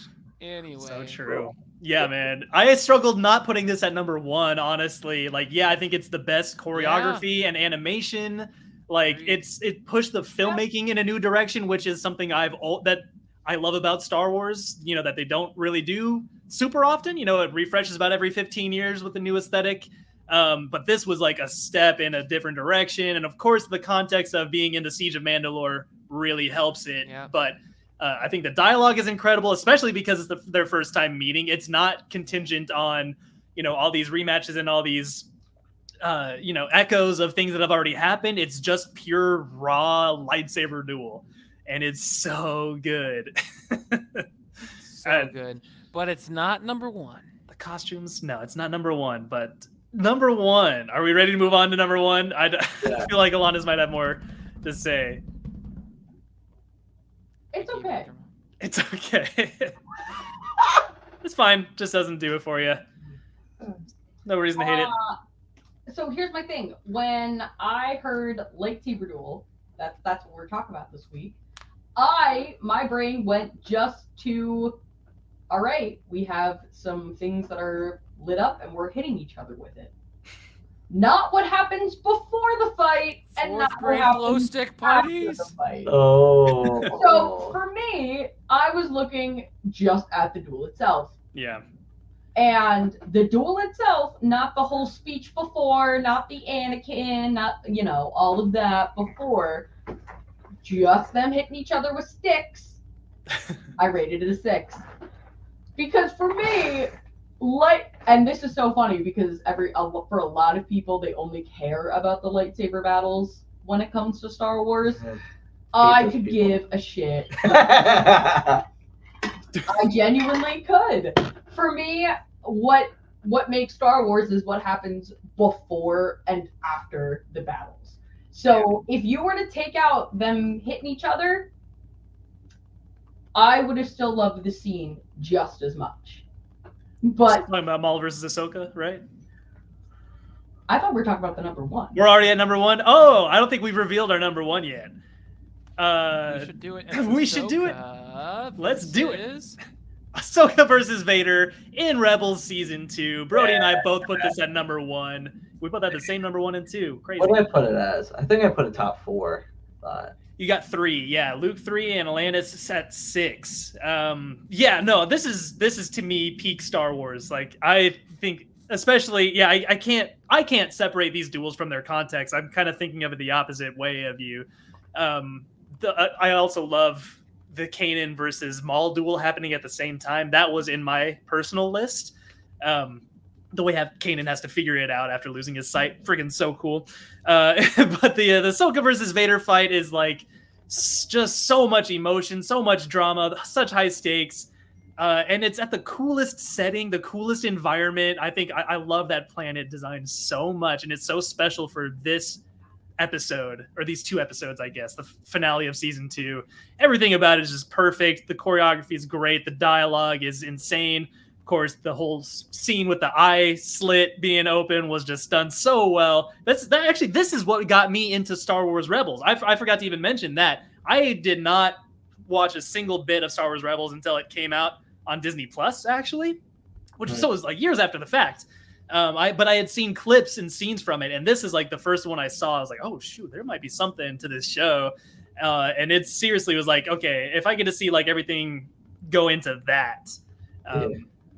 Anyway. So true. Yeah, man. I struggled not putting this at number 1, honestly. Like, yeah, I think it's the best choreography and animation. Like, it pushed the filmmaking in a new direction, which is something that I love about Star Wars, you know, that they don't really do super often. You know, it refreshes about every 15 years with a new aesthetic. But this was like a step in a different direction. And of course, the context of being in the Siege of Mandalore really helps it. Yeah. But I think the dialogue is incredible, especially because it's their first time meeting. It's not contingent on, you know, all these rematches and all these, you know, echoes of things that have already happened. It's just pure raw lightsaber duel. And it's so good. So good. But it's not number 1. The costumes? No, it's not number 1. But number 1. Are we ready to move on to number 1? I feel like Alana's might have more to say. It's okay. It's okay. It's fine. Just doesn't do it for you. No reason to hate it. So here's my thing. When I heard Lightsaber duel, that's what we're talking about this week. My brain went just to, all right, we have some things that are lit up and we're hitting each other with it. Not what happens before the fight and not what happens glow stick after parties. the fight. Oh. So for me, I was looking just at the duel itself. Yeah. And the duel itself, not the whole speech before, not the Anakin, not, you know, all of that before, just them hitting each other with sticks. I rated it a 6. Because for me, and this is so funny because for a lot of people, they only care about the lightsaber battles when it comes to Star Wars. I could give a shit. I genuinely could. For me, what makes Star Wars is what happens before and after the battles. So if you were to take out them hitting each other, I would have still loved the scene just as much. But talking about Maul versus Ahsoka, right? I thought we were talking about the number 1. We're already at number 1. Oh, I don't think we've revealed our number 1 yet. We should do it. We should do it. Let's do it. Versus- Ahsoka versus Vader in Rebels Season 2. Brody and I both put this at number 1. We put that the same number 1 and 2. Crazy. What did I put it as? I think I put a top 4. But you got 3, yeah. Luke 3 and Alanis at 6. Yeah, no, this is to me peak Star Wars. Like I think, especially, yeah, I can't separate these duels from their context. I'm kind of thinking of it the opposite way of you. I also love the Kanan versus Maul duel happening at the same time. That was in my personal list. The way Kanan has to figure it out after losing his sight, friggin' so cool. But the Ahsoka versus Vader fight is like just so much emotion, so much drama, such high stakes, and it's at the coolest setting, the coolest environment. I think I love that planet design so much, and it's so special for this episode, or these 2 episodes, I guess, the finale of season 2. Everything about it is just perfect. The choreography is great. The dialogue is insane. Of course, the whole scene with the eye slit being open was just done so well. Actually, this is what got me into Star Wars Rebels. I forgot to even mention that. I did not watch a single bit of Star Wars Rebels until it came out on Disney Plus, actually, which was like years after the fact. But I had seen clips and scenes from it, and this is like the first one I saw. I was like, oh shoot, there might be something to this show. And it seriously was like, okay, if I get to see like everything go into that,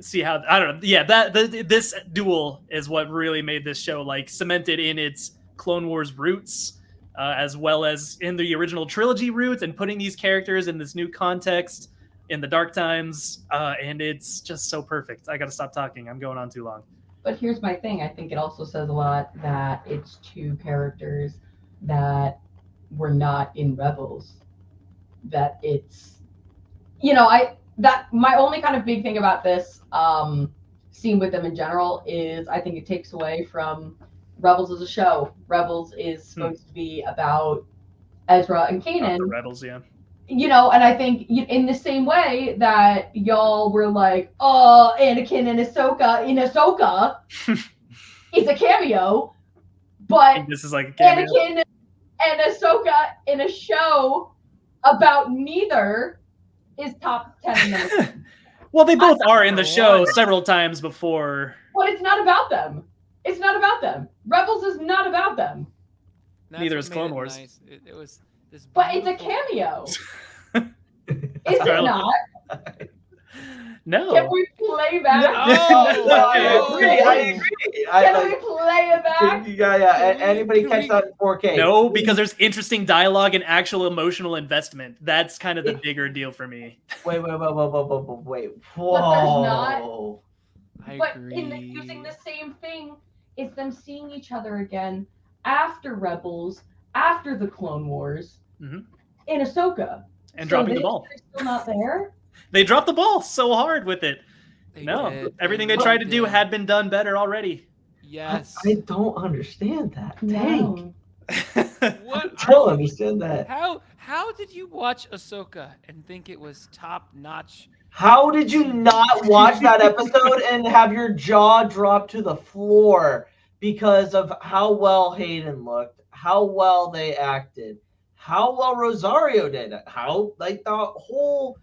see how, I don't know. Yeah, this duel is what really made this show like cemented in its Clone Wars roots, as well as in the original trilogy roots, and putting these characters in this new context in the dark times. And it's just so perfect. I got to stop talking. I'm going on too long. But here's my thing. I think it also says a lot that it's 2 characters that were not in Rebels. That it's, you know, my only kind of big thing about this scene with them in general is I think it takes away from Rebels is a show. Rebels is supposed to be about Ezra and Not Kanan. the Rebels, yeah. You know, and I think in the same way that y'all were like, oh, Anakin and Ahsoka in Ahsoka is a cameo, but This is like a cameo. Anakin and Ahsoka in a show about neither is top 10 minutes. Well, they both are in the For show one. several times before. But it's not about them. It's not about them. Rebels is not about them. That's Neither what is made Clone it Wars. nice. It was this. But it's a beautiful- cameo. Is it not? No. Can we play back? Oh, I agree. Can we play it back? Yeah. Can we- Anybody can catch we- that in 4K? No, because there's interesting dialogue and actual emotional investment. That's kind of the bigger deal for me. Wait. Whoa. But there's not- I But agree. using the same thing, it's them seeing each other again after Rebels, after the Clone Wars, Mhm. in Ahsoka. And dropping the they're ball. still not there. They dropped the ball so hard with it. They No, did. everything they really tried to do did. had been done better already. Yes. I don't understand that. Dang. No. What? I don't understand that. How did you watch Ahsoka and think it was top notch? How did you not watch that episode and have your jaw drop to the floor because of how well Hayden looked, how well they acted, how well Rosario did, how like that whole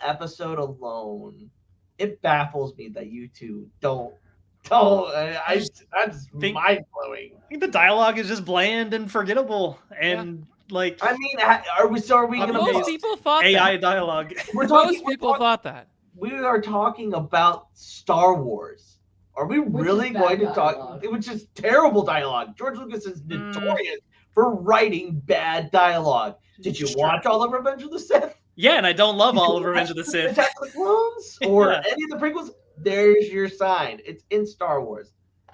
episode alone? It baffles me that you two don't. That's think- mind blowing. I think the dialogue is just bland and forgettable, and like I mean, are we gonna? Most people thought AI that. dialogue. Most people thought that. We are talking about Star Wars. Are we Which really is bad going to dialogue. talk? Which is terrible dialogue. George Lucas is notorious for writing bad dialogue. Did you watch all of Revenge of the Sith? Yeah, and I don't love Did all you of Revenge of the watch Sith. Attack of the Clones or Yeah. any of the prequels? There's your sign. It's in Star Wars.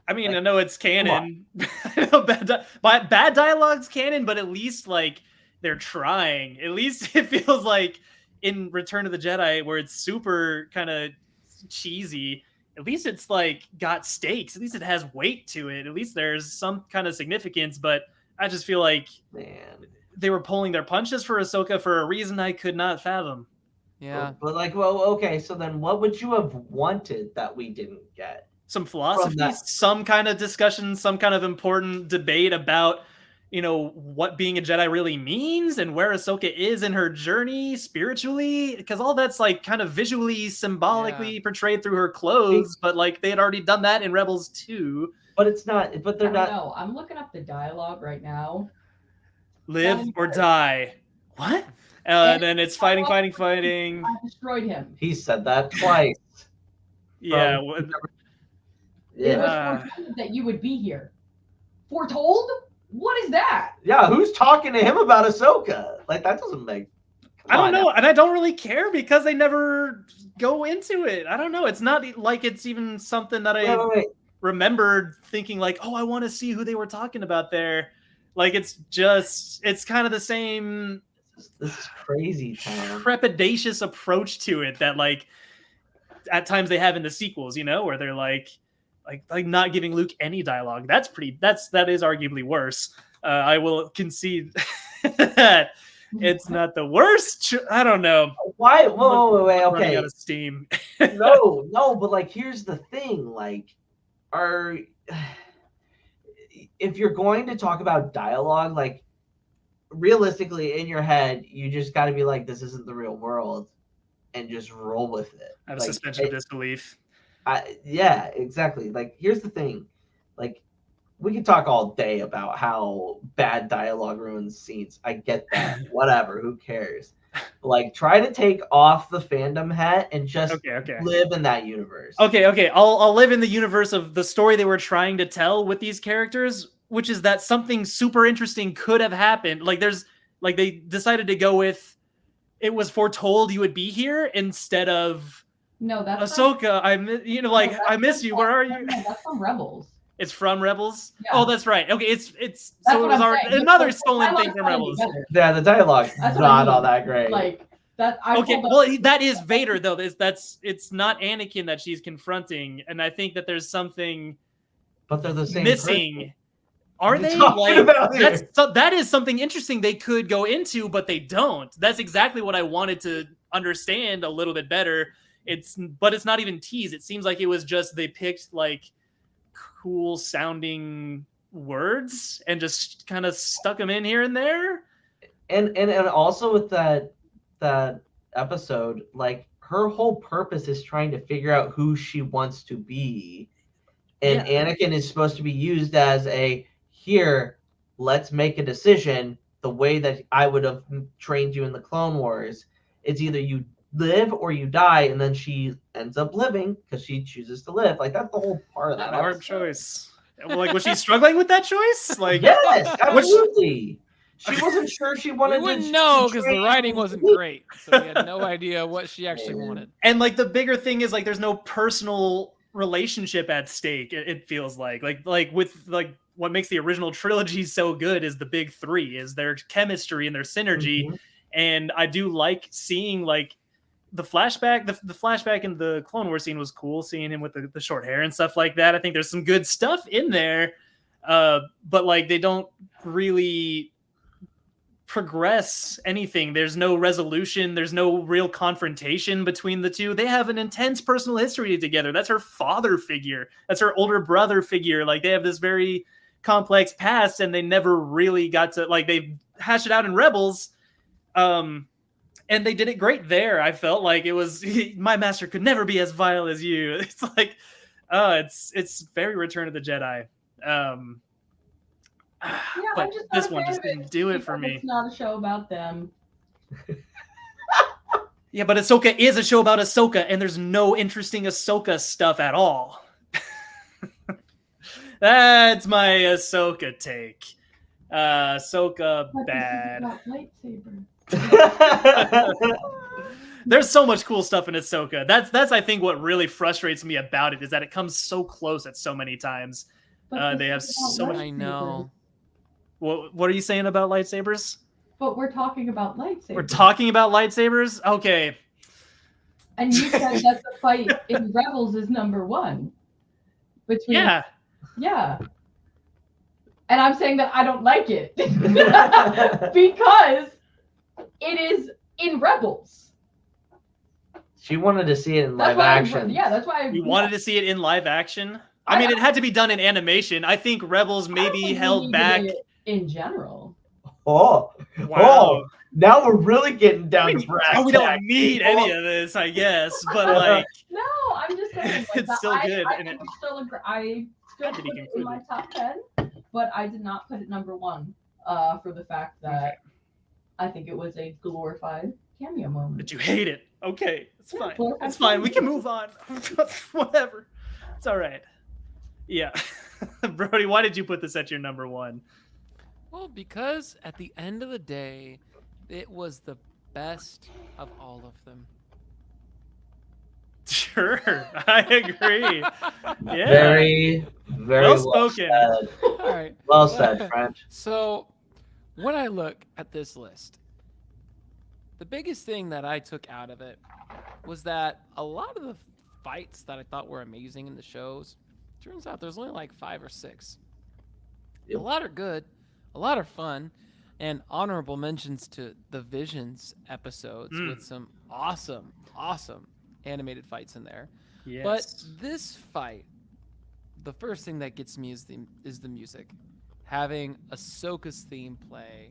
I mean, Like, I know it's canon. I know bad dialogue's canon, but at least like they're trying. At least it feels like in Return of the Jedi, where it's super kind of cheesy. At least it's like got stakes. At least it has weight to it. At least there's some kind of significance. But I just feel like Man. they were pulling their punches for Ahsoka for a reason I could not fathom. Yeah. But like, well, okay, so then what would you have wanted that we didn't get? Some philosophy, that- some kind of discussion, some kind of important debate about, you know, what being a Jedi really means and where Ahsoka is in her journey spiritually, because all that's like kind of visually, symbolically portrayed through her clothes, but like they had already done that in Rebels 2. But it's not. But they're not. No, I'm looking up the dialogue right now. Live or die. What? And- Then it's fighting. I destroyed him. He said that twice. Yeah. It was Yeah. foretold that you would be here. Foretold? What is that? Yeah, who's talking to him about Ahsoka? Like that doesn't make. I don't know, and I don't really care because they never go into it. I don't know. It's not like it's even something that I Wait. remembered thinking like, oh, I want to see who they were talking about there. Like it's kind of the same This is crazy, Tom. trepidatious approach to it that like at times they have in the sequels, you know, where they're like not giving Luke any dialogue. That is arguably worse. I will concede that it's not the worst. I don't know. Why? Whoa, wait, I'm running okay. out of steam. No, but like, here's the thing. Like, if you're going to talk about dialogue, like, realistically, in your head, you just got to be like, this isn't the real world, and just roll with it. I have Like, suspension of disbelief. yeah, exactly. Like, here's the thing. Like, we could talk all day about how bad dialogue ruins scenes. I get that. Whatever. Who cares? But, like, try to take off the fandom hat and just Okay. live in that universe. Okay. I'll live in the universe of the story they were trying to tell with these characters, which is that something super interesting could have happened. Like they decided to go with it was foretold you would be here instead of No, that's Ahsoka. I miss you. Where are you? No, that's from Rebels. It's from Rebels. Yeah. Oh, that's right. Okay, it's That's so it what was I'm saying. another The stolen thing dialogue's from coming Rebels. together. Yeah, the dialogue's That's what I not mean. all that great. Like that. I Okay, pulled up- well, that is Vader though. It's not Anakin that she's confronting, and I think that there's something But they're the same missing. person. Are What are they you talking like about here? that is something interesting they could go into, but they don't. That's exactly what I wanted to understand a little bit better. But it's not even teased. It seems like it was just they picked like cool sounding words and just kind of stuck them in here and there. And also with that episode, like her whole purpose is trying to figure out who she wants to be. And Anakin is supposed to be used as here, let's make a decision the way that I would have trained you in the Clone Wars. It's either you live or you die, and then she ends up living because she chooses to live. Like, that's the whole part of that. Hard choice. Like, was she struggling with that choice? Like, yes, absolutely. She wasn't sure she wanted We to. wouldn't know because the writing wasn't great, so we had no idea what she actually wanted. And like the bigger thing is like there's no personal relationship at stake. It feels like with like what makes the original trilogy so good is the big three, is their chemistry and their synergy. And I do like seeing like the flashback. The flashback in the Clone Wars scene was cool, seeing him with the short hair and stuff like that. I think there's some good stuff in there, but like they don't really progress anything. There's no resolution. There's no real confrontation between the two. They have an intense personal history together. That's her father figure. That's her older brother figure. Like they have this very complex past, and they never really got to like they hashed it out in Rebels. And they did it great there. I felt like it was my master could never be as vile as you. It's like, it's very Return of the Jedi. But this one just didn't do it for me. It's not a show about them. Yeah, but Ahsoka is a show about Ahsoka, and there's no interesting Ahsoka stuff at all. That's my Ahsoka take. Ahsoka bad. There's so much cool stuff in Ahsoka. That's I think what really frustrates me about it is that it comes so close at so many times. They have so much. I know. What are you saying about lightsabers? But we're talking about lightsabers. We're talking about lightsabers? Okay. And you said that the fight in Rebels is number one. Yeah. And I'm saying that I don't like it. Because it is in Rebels. She wanted to see it in live action. That's why You wanted to see it in live action? I mean, it had to be done in animation. I think Rebels maybe held back. In general. Oh, now we're really getting down to brass. We don't need any of this, I guess. But like, no, I'm just saying. Like, it's still good. I still put it in my top 10, but I did not put it number one for the fact that I think it was a glorified cameo moment. But you hate it. Okay, it's fine. It's fine. We can move on. Whatever. It's all right. Yeah. Brody, why did you put this at your number one? Well, because at the end of the day, it was the best of all of them. Sure, I agree. Yeah. Very well spoken. Said. All right. Well said, French. So, when I look at this list, the biggest thing that I took out of it was that a lot of the fights that I thought were amazing in the shows, turns out there's only like 5 or 6. Yep. A lot are good, a lot are fun, and honorable mentions to the Visions episodes with some awesome animated fights in there. Yes. But this fight, the first thing that gets me is the music. Having Ahsoka's theme play.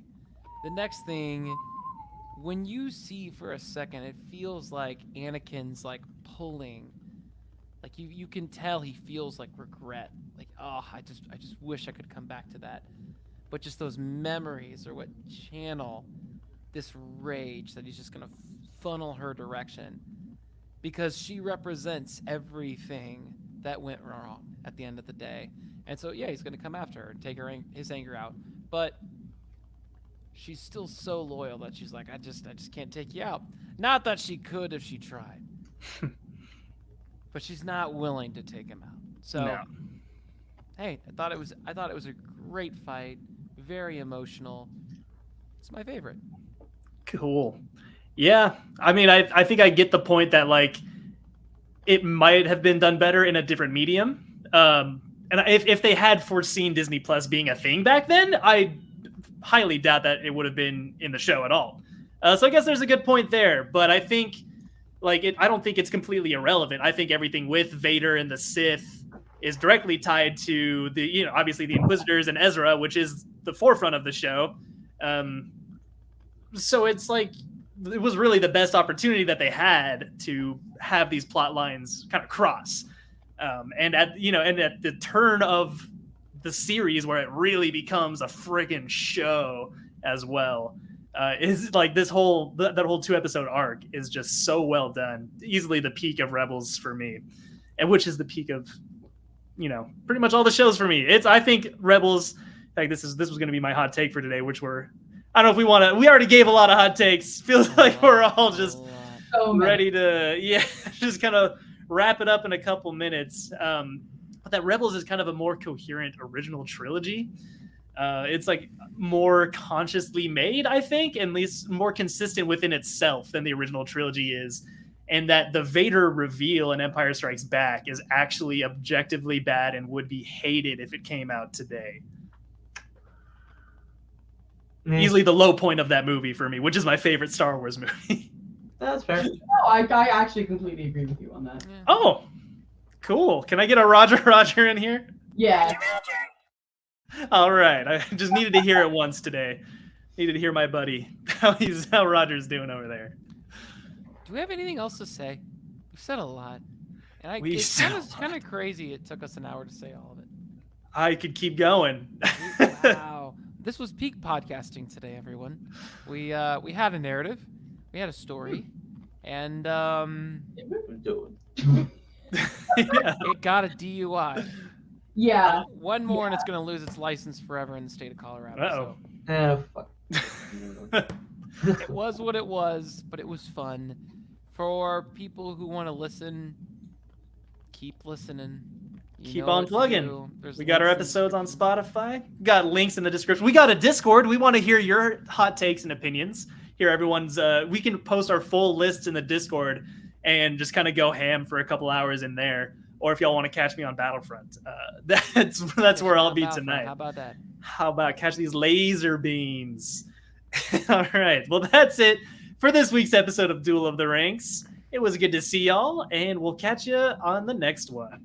The next thing, when you see for a second, it feels like Anakin's like pulling. Like you can tell he feels like regret. Like, oh, I just wish I could come back to that. But just those memories are what channel this rage that he's just gonna funnel her direction. Because she represents everything that went wrong at the end of the day. And so, yeah, he's going to come after her and take his anger out. But she's still so loyal that she's like, I just can't take you out. Not that she could if she tried. But she's not willing to take him out. So, no. Hey, I thought it was a great fight. Very emotional. It's my favorite. Cool. Yeah, I mean, I think I get the point that like it might have been done better in a different medium, and if they had foreseen Disney Plus being a thing back then, I highly doubt that it would have been in the show at all. So I guess there's a good point there, but I think I don't think it's completely irrelevant. I think everything with Vader and the Sith is directly tied to the, obviously the Inquisitors and Ezra, which is the forefront of the show. So it's like, it was really the best opportunity that they had to have these plot lines kind of cross. And at the turn of the series where it really becomes a friggin' show as well, is like that whole 2-episode arc is just so well done. Easily the peak of Rebels for me, and which is the peak of pretty much all the shows for me. I think Rebels, like this was going to be my hot take for today, which I don't know if we already gave a lot of hot takes. Feels like we're all just ready to just kind of wrap it up in a couple minutes. But that Rebels is kind of a more coherent original trilogy. It's like more consciously made, I think, and at least more consistent within itself than the original trilogy is. And that the Vader reveal in Empire Strikes Back is actually objectively bad and would be hated if it came out today. Easily the low point of that movie for me, which is my favorite Star Wars movie. That's fair. No, I actually completely agree with you on that. Yeah. Oh, cool. Can I get a Roger in here? Yeah. All right. I just needed to hear it once today. Needed to hear my buddy, how Roger's doing over there. Do we have anything else to say? We've said a lot. And it's kind of crazy it took us an hour to say all of it. I could keep going. Wow. This was peak podcasting today, everyone. We had a narrative. We had a story. And it got a DUI. Yeah. One more and it's going to lose its license forever in the state of Colorado. Uh-oh. Fuck. It was what it was, but it was fun. For people who want to listen, keep listening. Keep on plugging. There's We got our links in the episodes on description. Spotify. Got links in the description. We got a Discord. We want to hear your hot takes and opinions. Hear everyone's. We can post our full lists in the Discord and just kind of go ham for a couple hours in there. Or if y'all want to catch me on Battlefront, that's where I'll be tonight. How about that? How about catch these laser beams? All right. Well, that's it for this week's episode of Duel of the Ranks. It was good to see y'all, and we'll catch you on the next one.